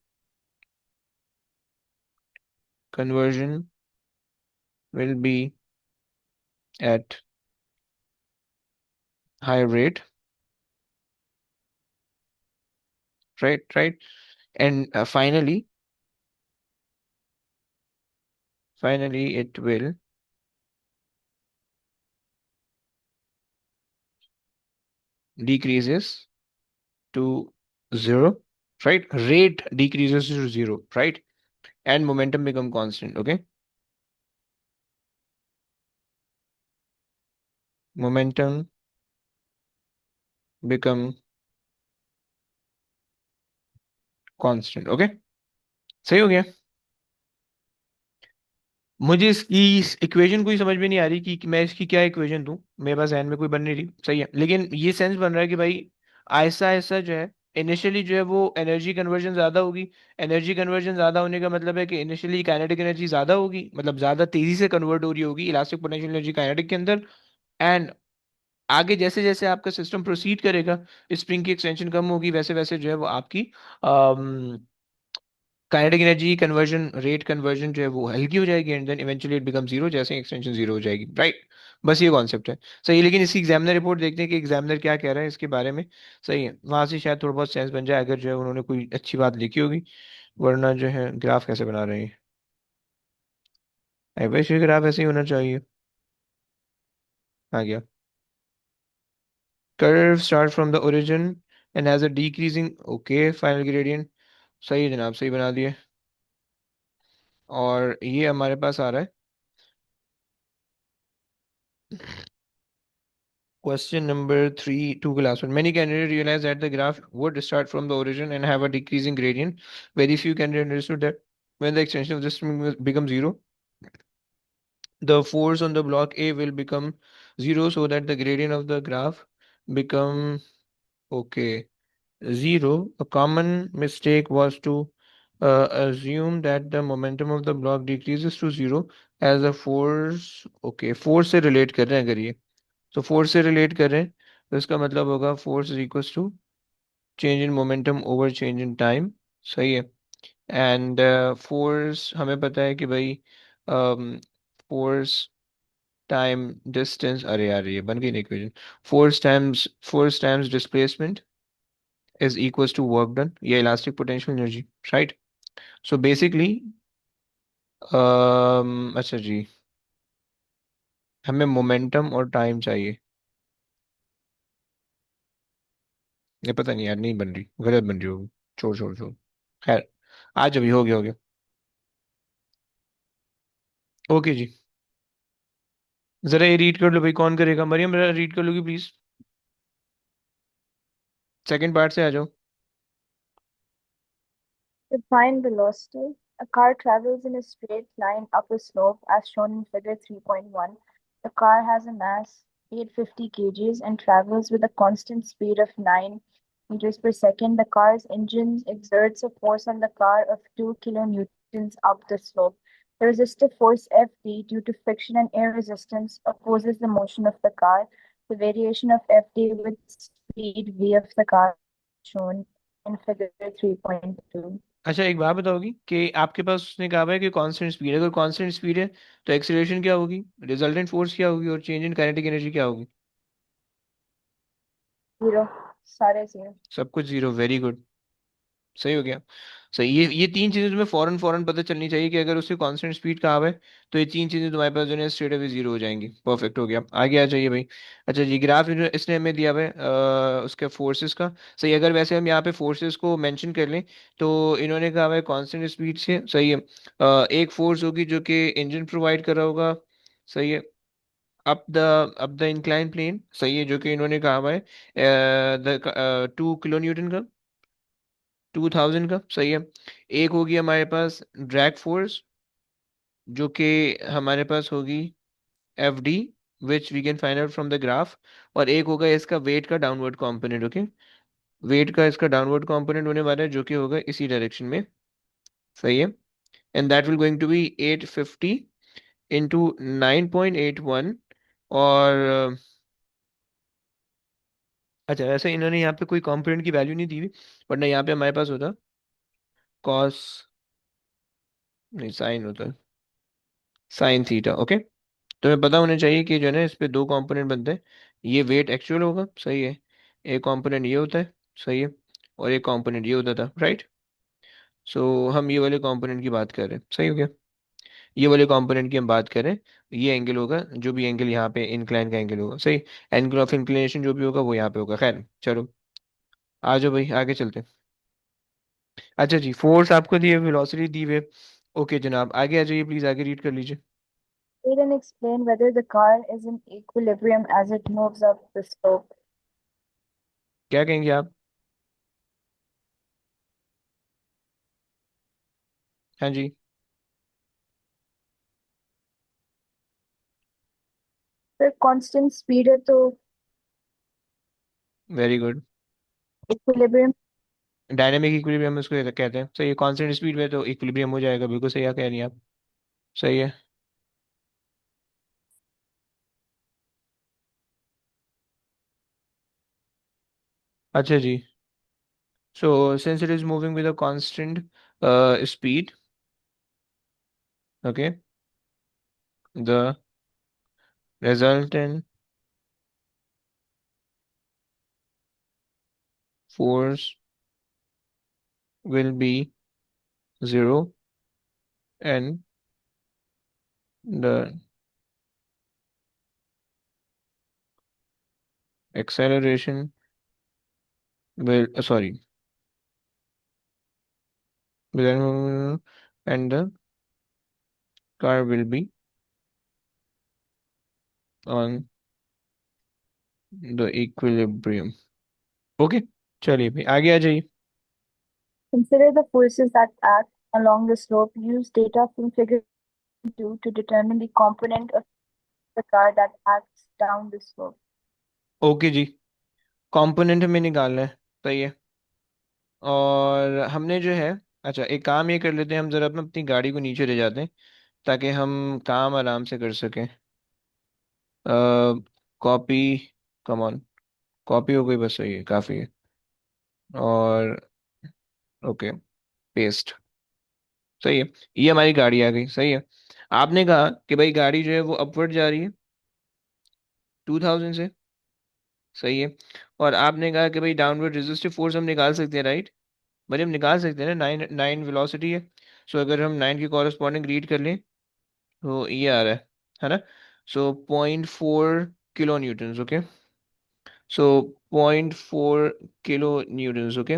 conversion will be at high rate, right, and finally it will decreases to zero, right? Rate decreases to zero, right? And momentum become constant, okay? Momentum become constant, okay? सही हो गया। मुझे इसकी इस equation कोई समझ में नहीं आ रही कि मैं इसकी क्या इक्वेशन दूं, मेरे पास ध्यान में कोई बन नहीं रही, सही है। लेकिन ये सेंस बन रहा है कि भाई आहिस्ता आहिस्ता जो है इनिशियली जो है वो एनर्जी कन्वर्जन ज्यादा होगी। एनर्जी कन्वर्जन ज्यादा होने का मतलब है कि इनिशियली काइनेटिक एनर्जी ज्यादा होगी, मतलब ज्यादा तेजी से कन्वर्ट हो रही होगी इलास्टिक पोटेंशियल एनर्जी काइनेटिक के अंदर। एंड आगे जैसे जैसे आपका सिस्टम प्रोसीड करेगा, स्प्रिंग की एक्सटेंशन कम होगी, वैसे वैसे जो है वो आपकी kinetic energy conversion rate conversion जो है वो हल्की हो जाएगी, and then eventually it become zero, जैसे एक्सटेंशन जीरो हो जाएगी, राइट। बस ये कॉन्सेप्ट है, सही है। लेकिन इसकी एग्जामिनर रिपोर्ट देखते हैं कि एग्जामिनर क्या कह रहा है इसके बारे में, सही है। वहां से शायद थोड़ा बहुत सेंस बन जाए अगर जो है उन्होंने कोई अच्छी बात लिखी होगी, वरना जो है ग्राफ कैसे बना रहे हैं? आई विश ये ग्राफ ऐसे ही होना चाहिए। आ गया। Curve start from the origin and has a decreasing, okay final gradient, सही है जनाब, सही बना दिए। और ये हमारे पास आ रहा है question number 3, 2 के last one. Many candidates realized that the graph would start from the origin and have a decreasing gradient. Very few candidates understood that when the extension of the string becomes zero, the force on the block A will become zero, so that the gradient of the graph become okay zero. A common mistake was to assume that the momentum of the block decreases to zero as the force, okay, force से relate कर रहे हैं अगर ये, तो force से relate करें तो इसका मतलब होगा force is equals to change in momentum over change in time, सही है। एंड फोर्स हमें पता है कि भाई फोर्स टाइम डिस्टेंस, अरे यार ये बन गई ना equation, force times displacement is equals to work done, ये elastic potential energy, right. So basically अच्छा जी, हमें मोमेंटम और टाइम चाहिए। ये पता नहीं यार, नहीं बन रही, गलत बन रही होगी, छोड़ छोड़ छोड़, खैर आज अभी हो गया हो गया। ओके जी, जरा ये रीड कर लो भाई, कौन करेगा? मरियम जरा रीड कर लोगी प्लीज, सेकंड पार्ट से आ जाओ। Define velocity. A car travels in a straight line up a slope as shown in figure 3.1. The car has a mass 850 kgs and travels with a constant speed of 9 meters per second, the car's engine exerts a force on the car of 2 kilonewtons up the slope. The resistive force Fd, due to friction and air resistance, opposes the motion of the car. The variation of Fd with speed v of the car is shown in figure 3.2. अच्छा एक बात बताओगी कि आपके पास उसने कहा हुआ है कि कांस्टेंट स्पीड है, अगर कांस्टेंट स्पीड है तो एक्सीलरेशन क्या होगी, रिजल्टेंट फोर्स क्या होगी, और चेंज इन काइनेटिक एनर्जी क्या होगी? जीरो, सारे जीरो। सब कुछ जीरो, वेरी गुड, सही हो गया। सही, ये तीन चीजें तुम्हें फौरन फौरन पता चलनी चाहिए कि अगर उससे कांस्टेंट स्पीड कहा हुआ है तो ये तीन चीजें तुम्हारे पास जो है स्ट्रेट अवे जीरो हो जाएंगी। परफेक्ट हो गया, आगे आ जाइए भाई। अच्छा जी, ग्राफ इसने हमें दिया हुआ है उसके फोर्सेस का। सही, अगर वैसे हम यहाँ पे फोर्सेस को मेंशन कर लें तो इन्होंने कहा हुआ है कांस्टेंट स्पीड से, सही है। एक फोर्स होगी जो कि इंजन प्रोवाइड कर रहा होगा, सही है, अप द इंक्लाइन प्लेन, सही है, जो कि इन्होंने कहा हुआ है द 2 किलो न्यूटन का, 2000 का, सही है। एक होगी हमारे पास ड्रैग फोर्स जो कि हमारे पास होगी F D, which we can find out from the graph. और एक होगा इसका वेट का डाउनवर्ड कंपोनेंट, ओके, वेट का इसका डाउनवर्ड कंपोनेंट होने वाला है जो कि होगा इसी डायरेक्शन में, सही है। And that will going to be 850 into 9.81। और अच्छा वैसे इन्होंने यहाँ पे कोई कंपोनेंट की वैल्यू नहीं दी हुई, वरना यहाँ पे हमारे पास होता कॉस, नहीं साइन होता, साइन थीटा, ओके। तुम्हें पता होना चाहिए कि जो है ना इस पे दो कंपोनेंट बनते हैं, ये वेट एक्चुअल होगा, सही है, एक कंपोनेंट ये होता है, सही है, और एक कंपोनेंट ये होता था, राइट। सो हम ये वाले कंपोनेंट की बात कर रहे हैं, सही हो गया, ये वाले कंपोनेंट की हम बात करें, ये एंगल होगा, जो भी एंगल यहाँ पे इंक्लाइन का एंगल होगा, सही, एंगल ऑफ इंक्लिनेशन जो भी होगा वो यहाँ पे होगा। खैर चलो, आ जाओ भाई आगे चलते हैं। अच्छा जी, फोर्स आपको दिए, वेलोसिटी दी हुई है, ओके जनाब, आगे आ जाइए प्लीज, आगे रीड कर लीजिए। Read and explain whether the car is in equilibrium as it moves up the slope. क्या कहेंगे आप? हाँ जी, फिर constant speed है तो very good, equilibrium। Dynamic equilibrium उसको कहते हैं, सही है, कांस्टेंट स्पीड में तो इक्विलिब्रियम हो जाएगा, बिल्कुल सही कह रही हैं आप, सही है। अच्छा जी, so since it is moving with a constant speed, okay, the resultant force will be zero and the acceleration will sorry and the car will be on the equilibrium, okay. चलिए भाई आगे आ जाइए। Consider the forces that act along the slope. Use data from figure 2 to determine the component of the car that acts down the slope. Okay जी, component हमें निकालना है, सही है। और हमने जो है, अच्छा एक काम ये कर लेते हैं, हम जरा अपनी गाड़ी को नीचे ले जाते हैं ताकि हम काम आराम से कर सकें। कॉपी, कम ऑन, कॉपी हो गई बस, सही है, काफ़ी है। और ओके, पेस्ट, सही है, ये हमारी गाड़ी आ गई, सही है। आपने कहा कि भाई गाड़ी जो है वो अपवर्ड जा रही है 2000 से, सही है। और आपने कहा कि भाई डाउनवर्ड रेजिस्टिव फोर्स हम निकाल सकते हैं, राइट, भाई हम निकाल सकते हैं ना, 9 वेलोसिटी है। सो अगर हम 9 की कॉरेस्पॉन्डिंग रीड कर लें तो ये आ रहा है ना, सो 0.4 kilo Newton, okay, so 0.4 kilo Newton, okay.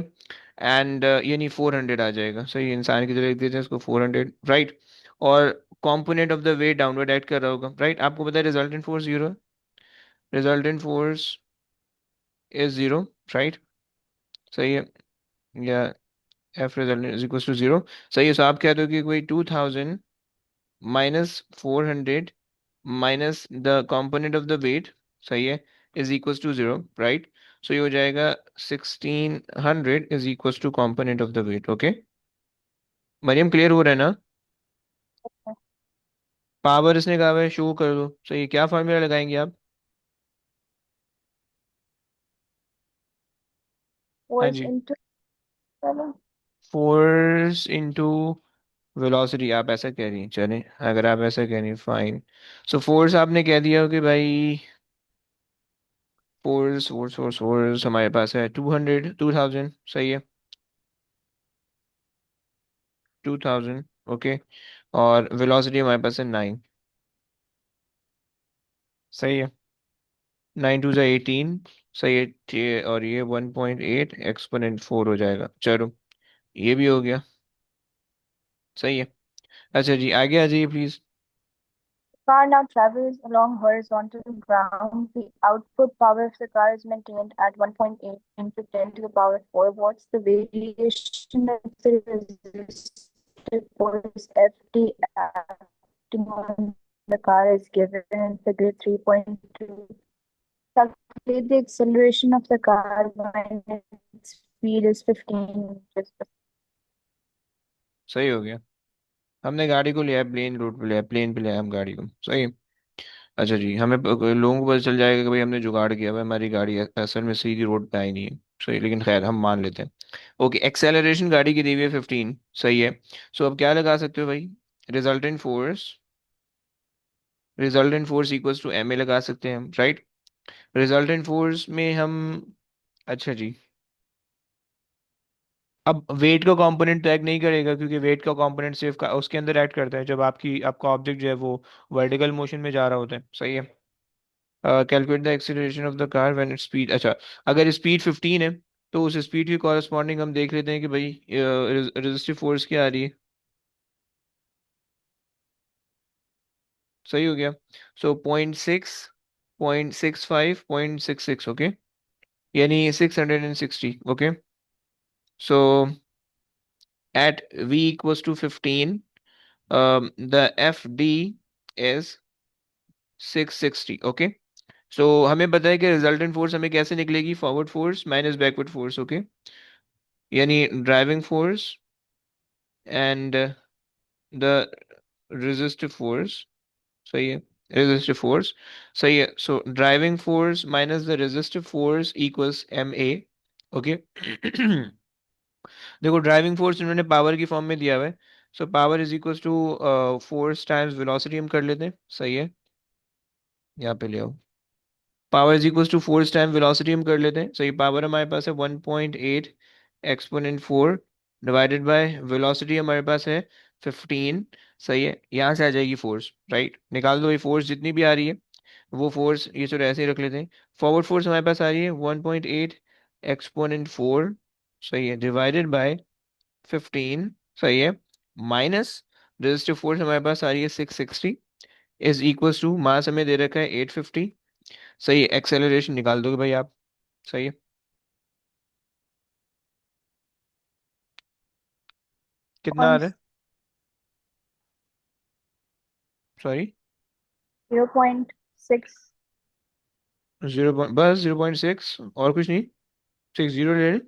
And ये नहीं 400 आ जाएगा, सही, इंसान की तरह लिख देते हैं इसको 400, राइट। और component of the weight downward act कर रहा होगा, राइट, आपको पता है resultant force zero, resultant force is zero, right, सही है, या F resultant is equal to zero, सही है। सो आप कहते हो कि कोई 2000 minus 400 minus the component of the weight, सही है, इज इक्वल टू 0, राइट? सो ये हो जाएगा 1600 is equal to component of the wait. Okay Maryam, clear हो रहा है ना? पावर इसने कहा है शो कर दो, सही। क्या फॉर्मूला लगाएंगे आप? हाँ Force जी, into चलो फोर्स इंटू वेलोसिटी, आप ऐसा कह रही हैं, चलें अगर आप ऐसा कह रही हैं फाइन। सो फोर्स आपने कह दिया कि भाई फोर्स फोर्स फोर्स फोर्स हमारे पास है 200, 2000, सही है, 2000। ओके, और वेलोसिटी हमारे पास है 9, सही है, 9 2 18, सही है, और ये 1.8 एक्सपोनेंट 4 हो जाएगा। चलो ये भी हो गया, सही है। अच्छा जी, आगे आ जाइए please. car now travels along horizontal ground. The output power of the car is maintained at 1.8 into 10 to the power 4 watts. The variation of the resistive force Ft acting on the car is given in figure 3.2. Calculate the acceleration of the car when its speed is 15 meters per सही हो गया, हमने गाड़ी को लिया है plane root पे, लिया है प्लेन पे, लिया है हम गाड़ी को, सही। अच्छा जी, हमें लोगों को पता चल जाएगा कि भाई हमने जुगाड़ किया हुआ है, हमारी गाड़ी असल में सीधी रोड पे आई नहीं है, सही, लेकिन खैर हम मान लेते हैं। ओके, एक्सेलरेशन गाड़ी की दी हुई है 15, सही है। सो अब क्या लगा सकते हो भाई? Resultant force, resultant force equals to M A लगा सकते हैं हम, राइट? रिजल्टेंट फोर्स में हम, अच्छा जी, अब वेट का कंपोनेंट तो ऐड नहीं करेगा, क्योंकि वेट का कंपोनेंट सिर्फ उसके अंदर ऐड करता है जब आपका ऑब्जेक्ट जो है वो वर्टिकल मोशन में जा रहा होता है, सही है। Calculate the acceleration of the car when its speed, अच्छा, अगर स्पीड 15 है तो उस स्पीड की कॉरस्पॉन्डिंग हम देख लेते हैं कि भाई रेजिस्टिव फोर्स क्या आ रही है, सही हो गया। सो 0.6, 0.65, 0.66, ओके, यानी 660, okay. So at v equals to 15, the F D is 660, okay. सो हमें पता है कि रिजल्टेंट फोर्स हमें कैसे निकलेगी, forward force minus backward force, okay, यानी driving force and the resistive force, सही है, रेजिस्टिव फोर्स, सही है। So driving force minus the resistive force equals M A, okay. देखो ड्राइविंग फोर्स इन्होंने पावर की फॉर्म में दिया हुआ है, so power is equals to force times velocity, हम कर लेते हैं, सही है, यहाँ पे ले आओ। Power is equals to force time velocity हम कर लेते हैं, सही। पावर हमारे पास है 1.8 एक्सपोनेंट 4 डिवाइडेड बाय वेलोसिटी हमारे पास है 15, सही है। यहाँ से आ जाएगी फोर्स, राइट, निकाल दो ये फोर्स जितनी भी आ रही है, वो फोर्स ये चलो ऐसे ही रख लेते हैं। फॉरवर्ड फोर्स हमारे पास आ रही है 1.8 एक्सपोनेंट 4, सही है, डिवाइडेड बाय 15, सही है, माइनस रेजिस्टिव फोर्स हमारे पास आ रही है 660 इज इक्वल्स टू मास हमें दे रखा है 850, सही है। एक्सेलरेशन निकाल दोगे भाई आप, सही है, कितना आ point रहा है? सॉरी, 0.6 बस 0.6 और कुछ नहीं, 60 ले लें,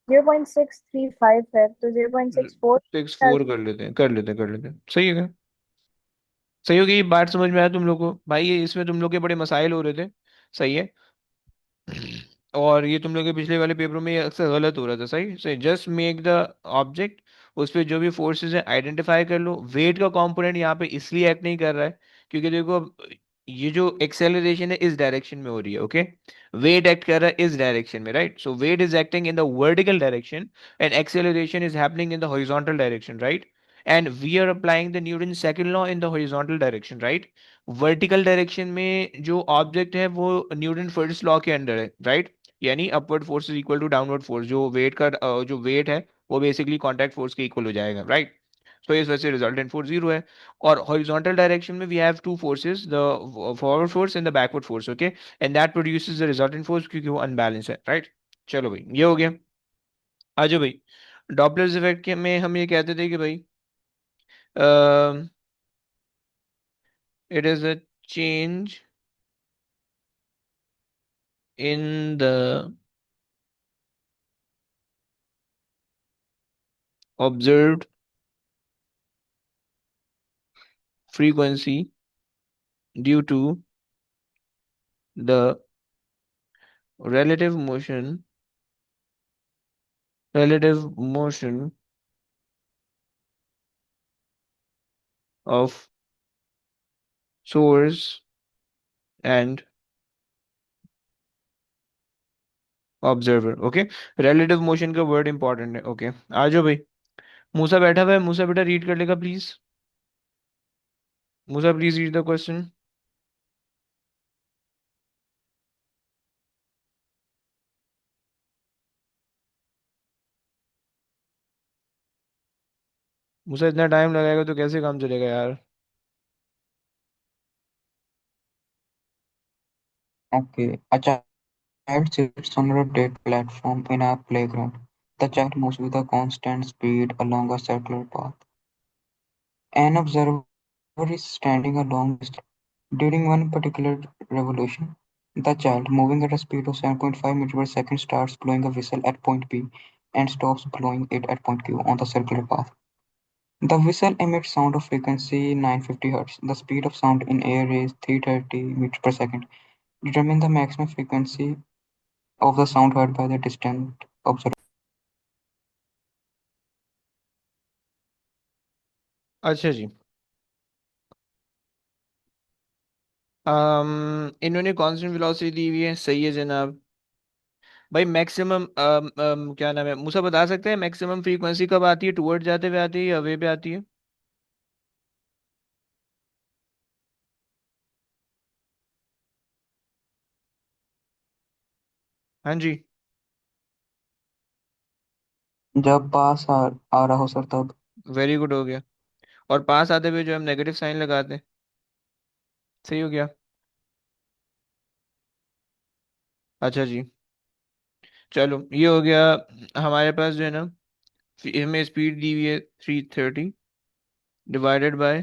0.635 है तो 0.64 सिक्स फोर कर लेते हैं, कर लेते हैं, कर लेते हैं, सही है क्या? सही हो गई, ये बात समझ में आया तुम लोग को भाई? ये इसमें तुम लोग के बड़े मसाइल हो रहे थे, सही है। और ये तुम लोग के पिछले वाले पेपरों में ये अक्सर गलत हो रहा था, सही सही। जस्ट मेक द ऑब्जेक्ट, उस पर जो भी फोर्सेस है आइडेंटिफाई कर लो। वेट का कंपोनेंट यहाँ पे इसलिए एक्ट नहीं कर रहा है क्योंकि देखो अब ये जो एक्सेलरेशन है इस डायरेक्शन में हो रही है, ओके, वेट एक्ट कर रहा है इस डायरेक्शन में, right? So weight is acting in the vertical direction and acceleration is happening in the horizontal direction, right? And we are applying the Newton second law in the horizontal direction, right? Vertical direction में जो object है वो Newton first law के under है, right? यानी upward force is equal to downward force, जो weight का जो वेट है वो बेसिकली कांटेक्ट फोर्स के इक्वल हो जाएगा, राइट? तो इस वजह से रिजल्टेंट फोर्स 0 है। और हॉरिजॉन्टल डायरेक्शन में we have two forces, the forward force and the backward force, okay, and that produces the resultant force क्योंकि वो अनबैलेंस है, राइट? चलो भाई ये हो गया। आ जाओ भाई, डॉपलर्स इफेक्ट के में हम ये कहते थे कि भाई it is a change in the observed frequency due to the relative motion relative motion of source and observer. Okay, relative motion का वर्ड इंपॉर्टेंट है। ओके, आ जाओ भाई। मूसा बैठा हुआ है, मूसा बेटा रीड कर लेगा please. Musa please read the question. Musa इतना टाइम लगाएगा तो कैसे काम चलेगा यार। Okay. A child sits on a rotate platform in a playground. The child moves with a constant speed along a circular path. An observer is standing along this. During one particular revolution, the child, moving at a speed of 7.5 meters per second, starts blowing a whistle at point P and stops blowing it at point Q on the circular path. The whistle emits sound of frequency 950 Hz. The speed of sound in air is 330 meters per second. Determine the maximum frequency of the sound heard by the distant observer. अच्छा जी। इन्होंने constant velocity दी हुई है, सही है जनाब। भाई maximum क्या नाम है, मूसा बता सकते हैं मैक्सिमम फ्रीक्वेंसी कब आती है? टुवर्ड जाते हुए आती है या वे पे आती है? हाँ जी। जब पास आ रहा हो सर तब। वेरी गुड, हो गया। और पास आते हुए जो हम नेगेटिव साइन लगाते हैं, सही हो गया। अच्छा जी, चलो ये हो गया। हमारे पास जो है ना, हमें स्पीड दी हुई है 330 डिवाइडेड बाय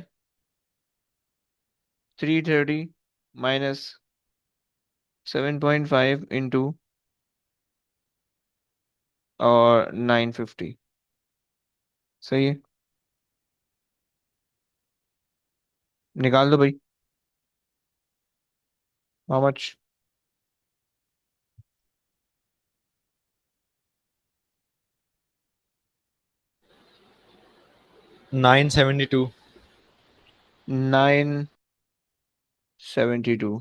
330 माइनस 7.5 इंटू और 950। सही है, निकाल दो भाई। How much? 972. 972।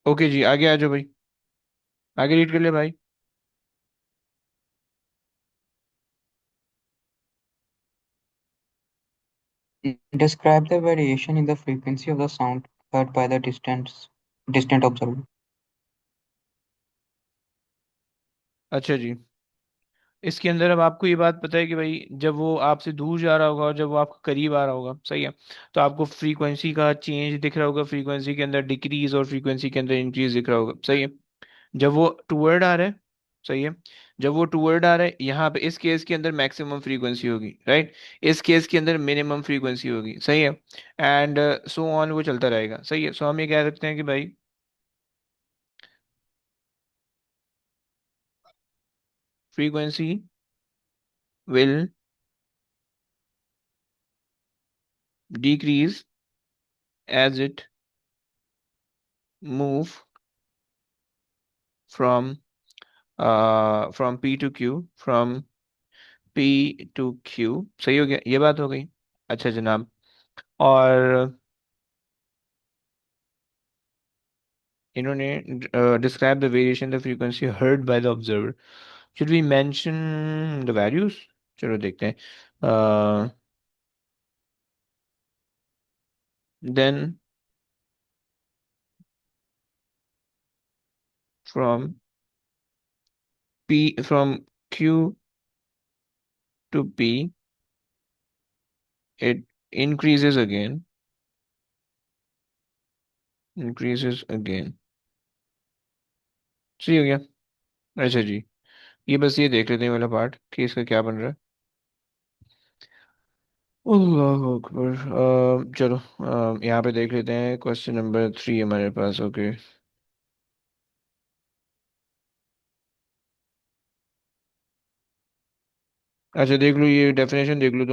ओके जी, आगे आ जाओ भाई, आगे रीड कर ले भाई। Describe the variation in the frequency of the sound heard by the distant observer. अच्छा जी, इसके अंदर अब आपको ये बात पता है कि भाई जब वो आपसे दूर जा रहा होगा और जब वो आपके करीब आ रहा होगा, सही है, तो आपको फ्रीक्वेंसी का चेंज दिख रहा होगा, फ्रीक्वेंसी के अंदर डिक्रीज और फ्रीक्वेंसी के अंदर इंक्रीज दिख रहा होगा, सही है। जब वो टूवर्ड आ रहा है, सही है, जब वो टूवर्ड आ रहा है यहाँ पे इस केस के अंदर मैक्सिमम फ्रीक्वेंसी होगी, राइट। इस केस के अंदर मिनिमम फ्रीक्वेंसी होगी, सही है। एंड सो ऑन वो चलता रहेगा, सही है। सो हम ये कह सकते हैं कि भाई frequency will decrease as it move from from P to Q, from P to Q। सही हो गया, ये बात हो गई। अच्छा जनाब, और इन्होंने describe the variation the frequency heard by the observer. Should we mention the values? चलो देखते हैं। Then from P, from Q to P, it increases again, increases again। सही हो गया। अच्छा जी, ये बस ये देख लेते हैं वाला पार्ट कि इसका क्या बन रहा है। अल्लाह अकबर। चलो यहाँ पे देख लेते हैं क्वेश्चन नंबर 3 हमारे पास। ओके। अच्छा देख लो, ये डेफिनेशन देख लो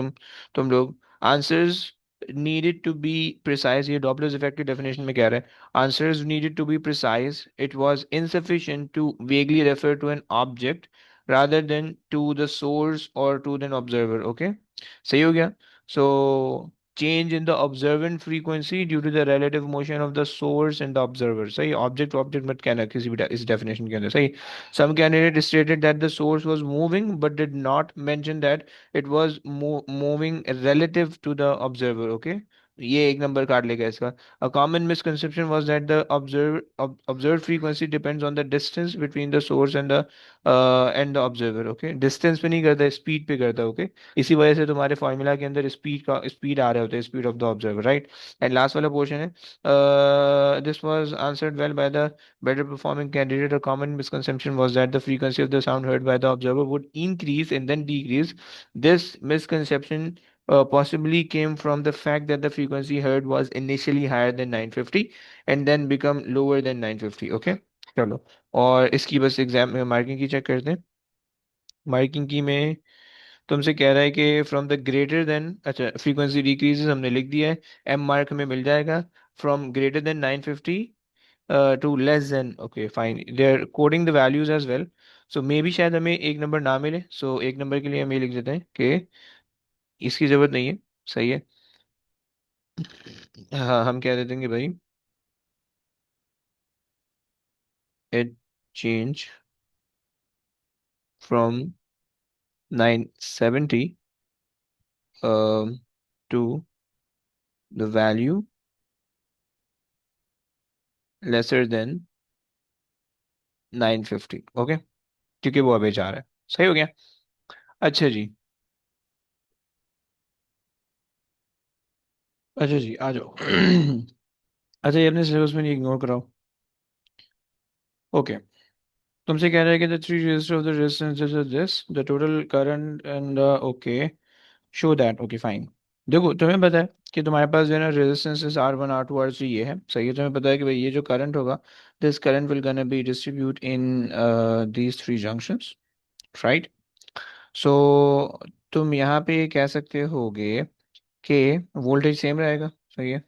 तुम लोग। Answers needed to be precise, ये डॉपलर्स इफेक्ट की डेफिनेशन में कह रहा है। Answers needed to be precise, it was insufficient to vaguely refer to an object rather than to the source or to an observer। okay, सही हो गया। so change in the observant frequency due to the relative motion of the source and the observer। सही, object object मत कहना किसी भी इस definition के अंदर। सही। some candidate stated that the source was moving but did not mention that it was moving relative to the observer। okay, ये एक नंबर काट लेगा इसका। a common misconception was that the observed frequency depends on the distance between the source and the observer। okay, distance पे नहीं करता, speed पे करता है। okay, इसी वजह से तुम्हारे फॉर्मूला के अंदर स्पीड आ रहे होते हैं, speed of the observer. Right. And last वाला पोर्शन है, this was answered well by the better performing candidate। A common misconception was that the frequency of the sound heard by the observer would increase and then decrease। This misconception possibly came from the fact that the frequency heard was initially higher than 950 and then become lower than 950। okay, चलो। और इसकी बस exam में marking की check करते हैं। Marking की में तुमसे कह रहा है कि फ्रॉम द ग्रेटर देन, अच्छा फ्रीक्वेंसी डिक्रीजेस हमने लिख दिया है, एम मार्क हमें मिल जाएगा। From greater than 950 to less than, okay fine, they are coding the values as well. So maybe शायद हमें एक नंबर ना मिले, सो एक नंबर के लिए हम ये लिख देते हैं कि इसकी जरूरत नहीं है। सही है। हाँ हम कह देते हैं कि भाई it change from 970 to the value lesser than 950। Okay, क्योंकि वो अबे जा रहा है। सही हो गया। अच्छा जी। अच्छा जी आ जाओ। अच्छा ये अपने सिलेबस में नहीं, इग्नोर कराओ। ओके। तुमसे कह रहा है कि the three register of the resistances are this, the total current and okay show that. Okay fine. देखो तुम्हें पता है कि तुम्हारे पास जो है ना रेजिस्टेंसेस R1 R2 R3 ये है। सही है। तुम्हें पता है कि भाई ये जो करंट होगा, this current will gonna be distribute in these three junctions. Right. So तुम यहाँ पे कह सकते होगे कि वोल्टेज सेम रहेगा। सही है।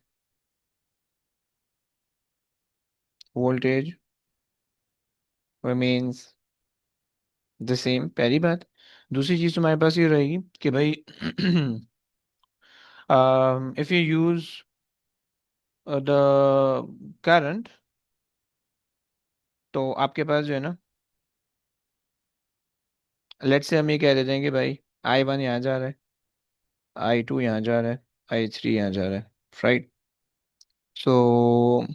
वोल्टेज remains द सेम, पहली बात। दूसरी चीज तुम्हारे पास ये रहेगी कि भाई if you use the current, तो आपके पास जो है ना, लेट्स से हम ये कह देते हैं कि भाई I1 यहाँ जा रहा है, I2 यहाँ जा रहा है, I3 यहाँ जा रहा है। राइट। सो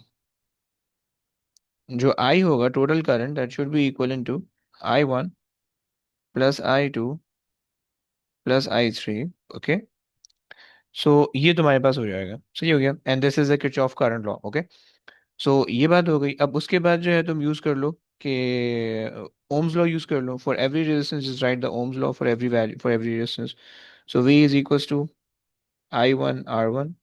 जो I होगा total current, that should be equal to I1 plus I2 plus I3। Okay. So ये तुम्हारे पास हो जाएगा। सही हो गया। And this is the Kirchhoff current law. Okay. So ये बात हो गई। अब उसके बाद जो है तुम यूज कर लो कि ओम्स लॉ यूज कर लो। For every resistance is right the Ohm's law for every value for every resistance. So V is equals to I1 R1।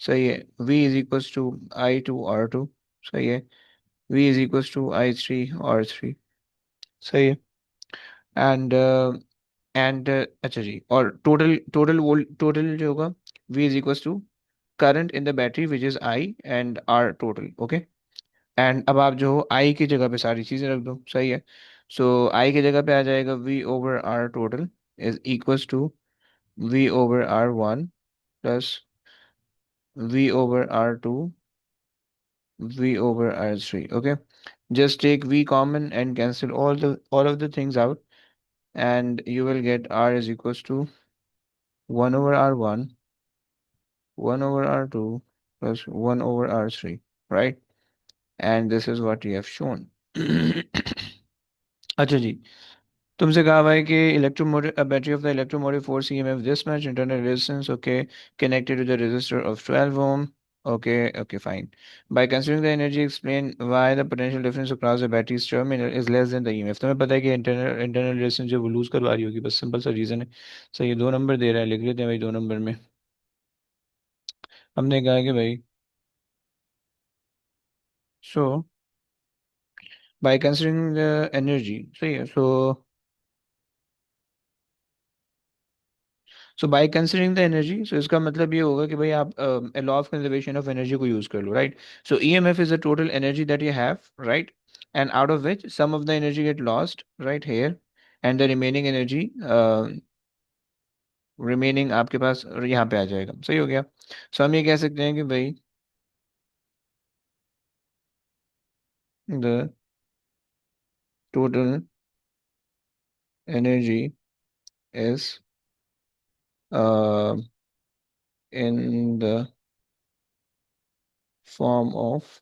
सही है। V is equals to I2 R2। सही है। V is equals to I3 R3। सही है। And अच्छा जी, और total volt total जो होगा, V is equals to current in the battery which is I and R total. Okay. And अब आप जो हो आई की जगह पे सारी चीजें रख दो। सही है। सो आई की जगह पे आ जाएगा V over R total is equals to V over R1 plus V over R2 V over R3। okay, just take V common and cancel all of the things out, and you will get R is equals to 1 over R1, 1 over R2 plus 1 over R3। right, and this is what you have shown। अच्छा जी। तुमसे कहा हुआ है कि electromotive battery of the electromotive force EMF this much internal resistance. Okay, connected to the resistor of 12 ohm। Okay okay fine. By considering the energy explain why the potential difference across the batteries terminal is less than the EMF। तुम्हें पता है कि internal resistance जो वो loose करवा रही होगी, बस सिंपल सा रीजन है। सही है। 2 नंबर दे रहा है, लिख लेते हैं भाई 2 नंबर में। हमने कहा कि भाई so by considering the energy, सही है। So by considering the energy, so इसका मतलब ये होगा कि भाई आप law of conservation of energy को यूज कर लो, right. So EMF is the total energy that you have, right, and out of which some of the energy get lost right here, and the remaining energy remaining आपके पास यहाँ पे आ जाएगा, सही हो गया। सो हम ये कह सकते हैं कि भाई the total energy is uh, in the form of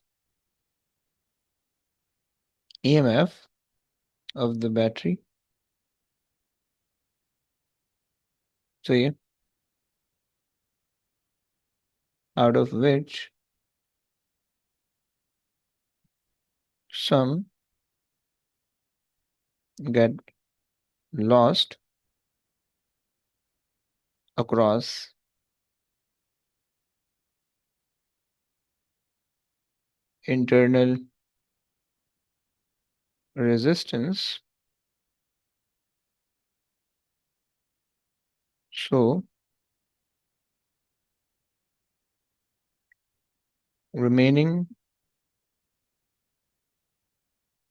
EMF of the battery. So yeah, out of which some get lost across internal resistance. So remaining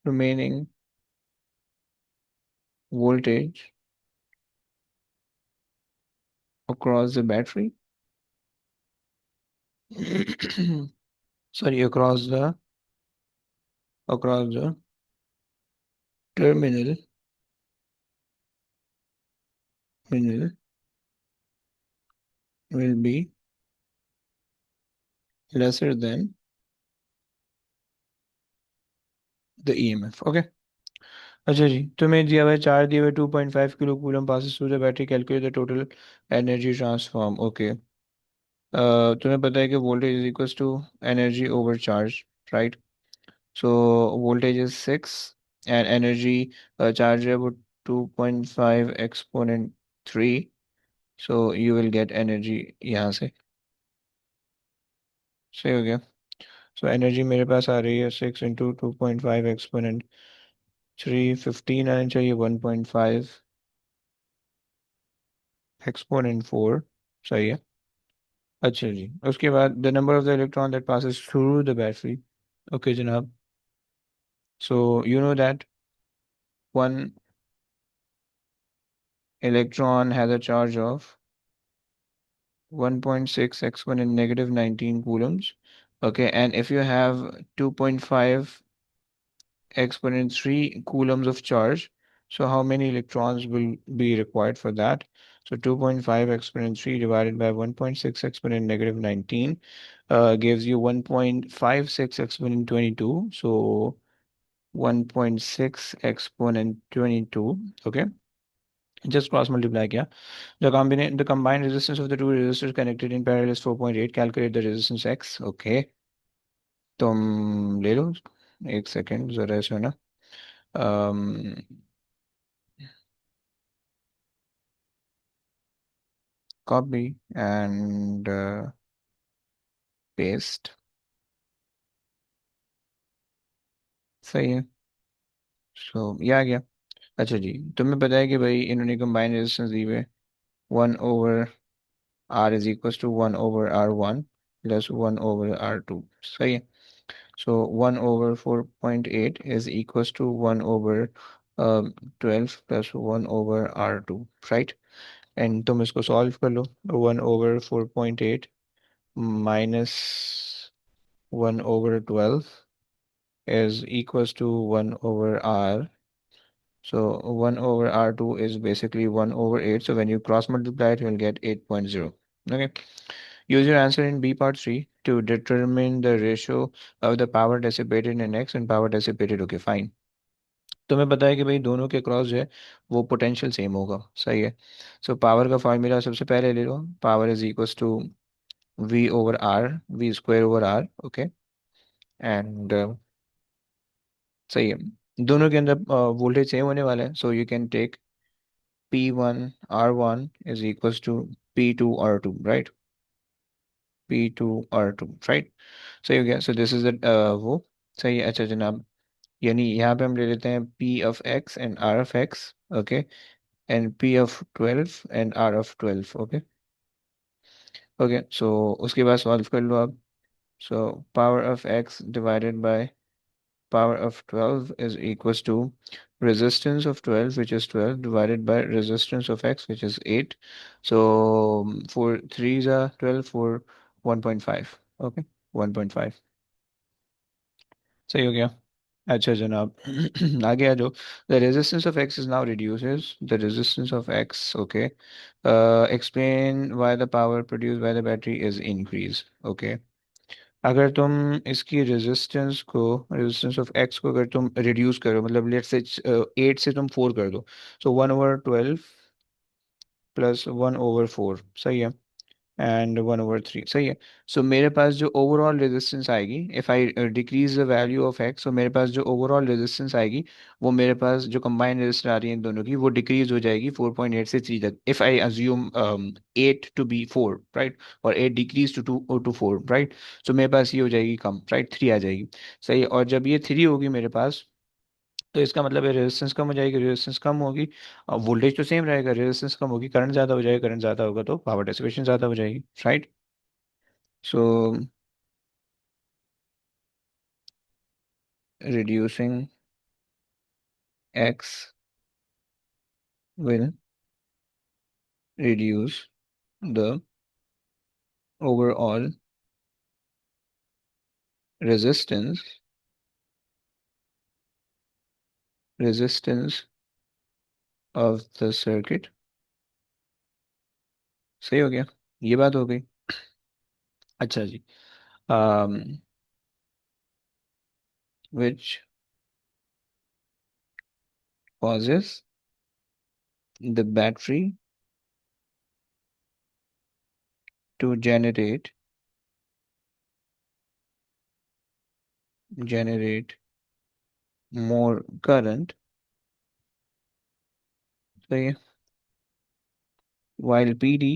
remaining voltage across the battery, sorry, across the terminal will be lesser than the EMF. Okay. अच्छा जी, तुम्हें दिया हुआ है चार दिए हुए 2.5 kilo coulomb passes through the battery, calculate the total energy transform. Okay, तुम्हें पता है कि voltage is equals to energy over charge, right. So voltage is 6 and energy charge है वो 2.5 exponent 3। So you will get energy यहाँ से, सही हो गया। सो एनर्जी मेरे पास आ रही है 6 इंटू 2.5 एक्सपोनेंट 3, 15 आना चाहिए, 1.5 एक्सपोनेंट 4, सही है। अच्छा जी, उसके बाद the number of the electron that passes through the battery. Okay जनाब, so you know that one electron has a charge of 1.6 exponent negative 19 coulombs. Okay, and if you have 2.5 exponent 3 coulombs of charge, so how many electrons will be required for that? So 2.5 exponent 3 divided by 1.6 exponent negative 19 gives you 1.56 exponent 22. So 1.6 exponent 22. Okay, just cross multiply किया। The combined resistance of the two resistors connected in parallel is 4.8. Calculate the resistance X. Okay, तुम ले लो एक second जरा ऐसे ना, copy and paste, सही है। सो ये आ गया। अच्छा जी, तुम्हें पता है कि भाई इन्होंने कंबाइंड रेजिस्टेंस दी हुए 1/r is equal to 1/r1 plus 1/r2, सही है। सो 1/4.8 is equal to 1/12 plus 1/r2, right. And तुम इसको सॉल्व कर लो। 1/4.8 minus 1/12 is equals to 1 over r. So 1 over r2 is basically 1 over 8. So when you cross multiply it, you'll get 8.0. Okay. Use your answer in B part 3 to determine the ratio of the power dissipated in X and power dissipated. Okay, fine. तुम्हें पता है कि भाई दोनों के cross जो है वो पोटेंशियल सेम होगा, सही है। सो पावर का फॉर्मूला सबसे पहले ले लो, power is equals to V over R, V square over R. Okay, and सही है, दोनों के अंदर वोल्टेज सेम होने वाला है। So you can take P1 R1 is equals to P2 R2, right? P2R2, right. सही हो गया। सो दिस इज वो सही है। अच्छा जनाब, यानी यहाँ पे हम ले लेते हैं P of x and R of x, okay, and P of 12 and R of 12, okay. Okay, so उसके बाद सॉल्व कर लो आप। So power of x divided by power of 12 is equals to resistance of 12, which is 12, divided by resistance of x, which is 8. So for 3s are 12, for 1.5, okay, 1.5। सही हो गया। अच्छा जनाब, आगे आ जाओ। The resistance of x is now reduces the resistance of x, okay। Explain why the power produced by the battery is increased, okay। अगर तुम इसकी रेजिस्टेंस ऑफ एक्स को अगर तुम रिड्यूस करो, मतलब लेट्स से 8 से तुम 4 कर दो, सो 1/12 प्लस 1/4, सही है, एंड 1/3, सही है। सो मेरे पास जो ओवरऑल रेजिस्टेंस आएगी, if I decrease the value of X, so मेरे पास जो ओवरऑल रेजिस्टेंस आएगी, वो मेरे पास जो कंबाइंड रेजिस्टर आ रही है इन दोनों की, वो डिक्रीज हो जाएगी 4.8 से 3 तक, if I assume 8 to be 4, right, और 8 डिक्रीज टू 4, राइट। सो मेरे पास ये हो जाएगी कम, राइट, 3 आ जाएगी, सही है। और जब ये 3 होगी मेरे पास, तो इसका मतलब है रेजिस्टेंस कम हो जाएगी, रेजिस्टेंस कम होगी, वोल्टेज तो सेम रहेगा, रेजिस्टेंस कम होगी, करंट ज़्यादा हो जाएगा, करंट ज़्यादा होगा तो पावर डिसिपेशन ज़्यादा हो जाएगी, right. So reducing x will reduce the overall resistance resistance of the circuit। सही हो गया, ये बात हो गई। अच्छा जी, um, which causes the battery to generate more current, सही है, while PD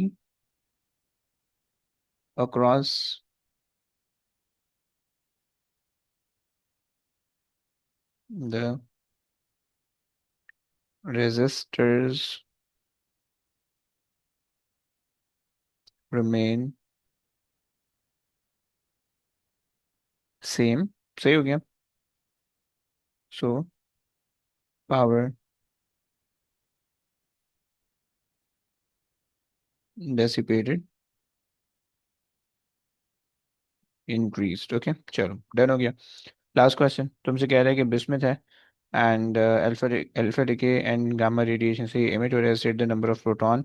across the resistors remain same, सही हो गया। So power dissipated increased, okay, चलो डन हो गया। लास्ट क्वेश्चन तुमसे कह रहा है कि बिस्मथ है, and alpha decay and gamma radiation से एमिट हो रहा है, set the number of proton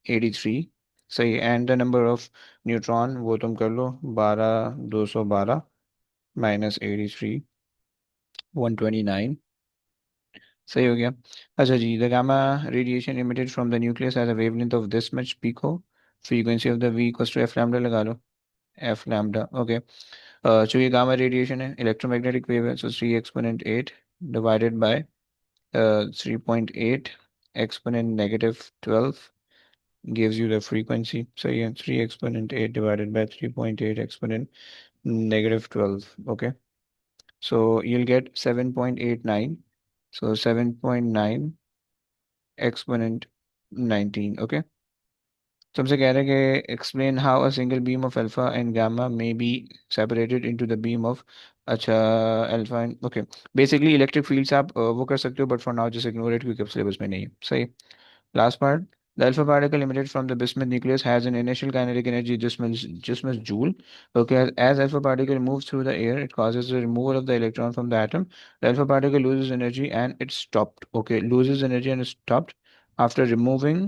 83, सही, and the number of neutron वो तुम कर लो, 12 212 माइनस 83 129, सही हो गया। अच्छा जी, the gamma radiation emitted from the nucleus has a wavelength of this much pico, frequency of the V equals to F lambda लगा लो, एफ लैम्डा, ओके। जो ये गामा रेडिएशन है इलेक्ट्रोमैग्नेटिक वेव है, so 3 exponent 8 divided by 3.8 exponent -12 gives you the frequency, so yeah, 3 exponent 8 divided by 3.8 exponent -12, okay, so you'll get 7.89, so 7.9 exponent 19, okay। तुमसे कह रहे हैं कि explain how a single beam of alpha and gamma may be separated into the beam of, अच्छा, alpha and, okay, basically electric fields आप वो कर सकते हो, but for now just ignore it क्योंकि अब सिलेबस में नहीं है, सही। Last part, the alpha particle emitted from the bismuth nucleus has an initial kinetic energy just means joule, okay, as alpha particle moves through the air it causes the removal of the electron from the atom, the alpha particle loses energy and it stopped, okay, loses energy and is stopped after removing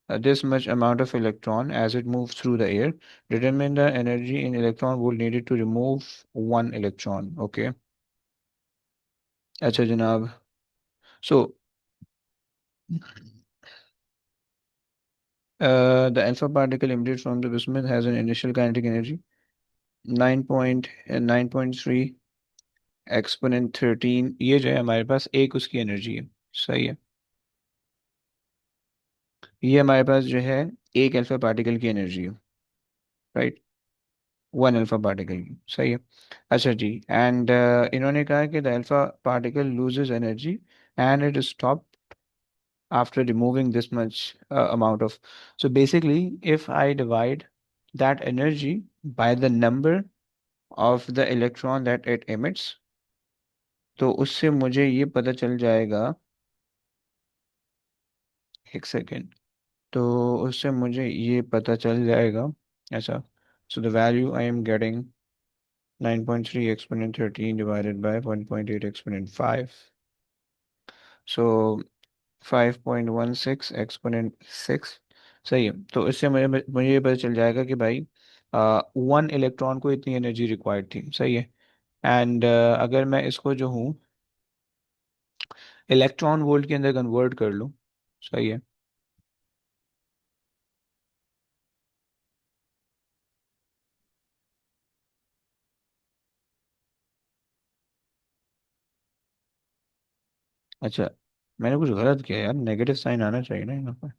this much amount of electron as it moves through the air, determine the energy in electron volt needed to remove one electron, okay। अच्छा जनाब, so the alpha particle emitted from the bismuth has an initial kinetic energy 9.3 exponent 13, ये जो है हमारे पास एक उसकी energy है, सही है, ये हमारे पास जो है एक अल्फा पार्टिकल की एनर्जी है, राइट, वन अल्फा पार्टिकल की, सही है। अच्छा जी, एंड इन्होंने कहा कि the alpha particle loses energy and it stop after removing this much amount of, so basically if I divide that energy by the number of the electron that it emits, तो उससे मुझे ये पता चल जाएगा, एक सेकेंड, तो उससे मुझे ये पता चल जाएगा ऐसा, so the value I am getting 9.3 exponent 13 divided by 1.8 exponent 5, so 5.16 exponent 6, सही है। तो इससे मुझे मुझे ये पता चल जाएगा कि भाई वन इलेक्ट्रॉन को इतनी एनर्जी रिक्वायर्ड थी, सही है। एंड अगर मैं इसको जो हूँ इलेक्ट्रॉन वोल्ट के अंदर कन्वर्ट कर लूँ, सही है। अच्छा, मैंने कुछ गलत किया यार, नेगेटिव साइन आना चाहिए ना यहाँ पर,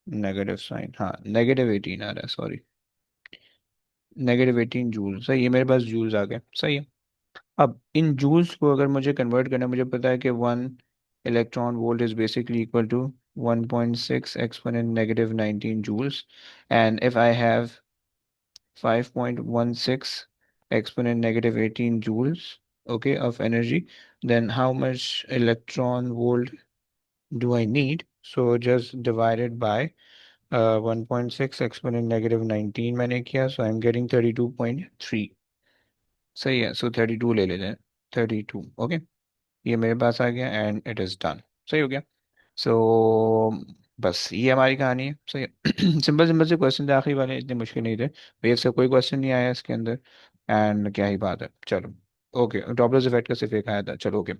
नेगेटिव साइन, हाँ -18 आ रहा है, सॉरी, -18 जूल, सही है, मेरे पास जूल्स आ गए, सही है। अब इन जूल्स को अगर मुझे कन्वर्ट करना है, मुझे पता है कि one electron volt is basically equal to 1.6 exponent -19 joules, and if I have 5.16 exponent -18 joules, okay, of energy, then how much electron volt do I need? So just divide it by 1.6 exponent -19 मैंने किया, so I'm getting 32.3, सही है। सो 32 ले लेते हैं, 32, okay, ये मेरे पास आ गया एंड इट इज़ डन, सही हो गया। सो बस ये हमारी कहानी है, सही है। सिंपल सिंपल से क्वेश्चन थे आखिरी वाले, इतने मुश्किल नहीं थे, वेव से कोई क्वेश्चन नहीं आया इसके अंदर, एंड क्या ही बात है, चलो ओके, डॉपलर इफेक्ट का सिर्फ एक आया था, चलो ओके।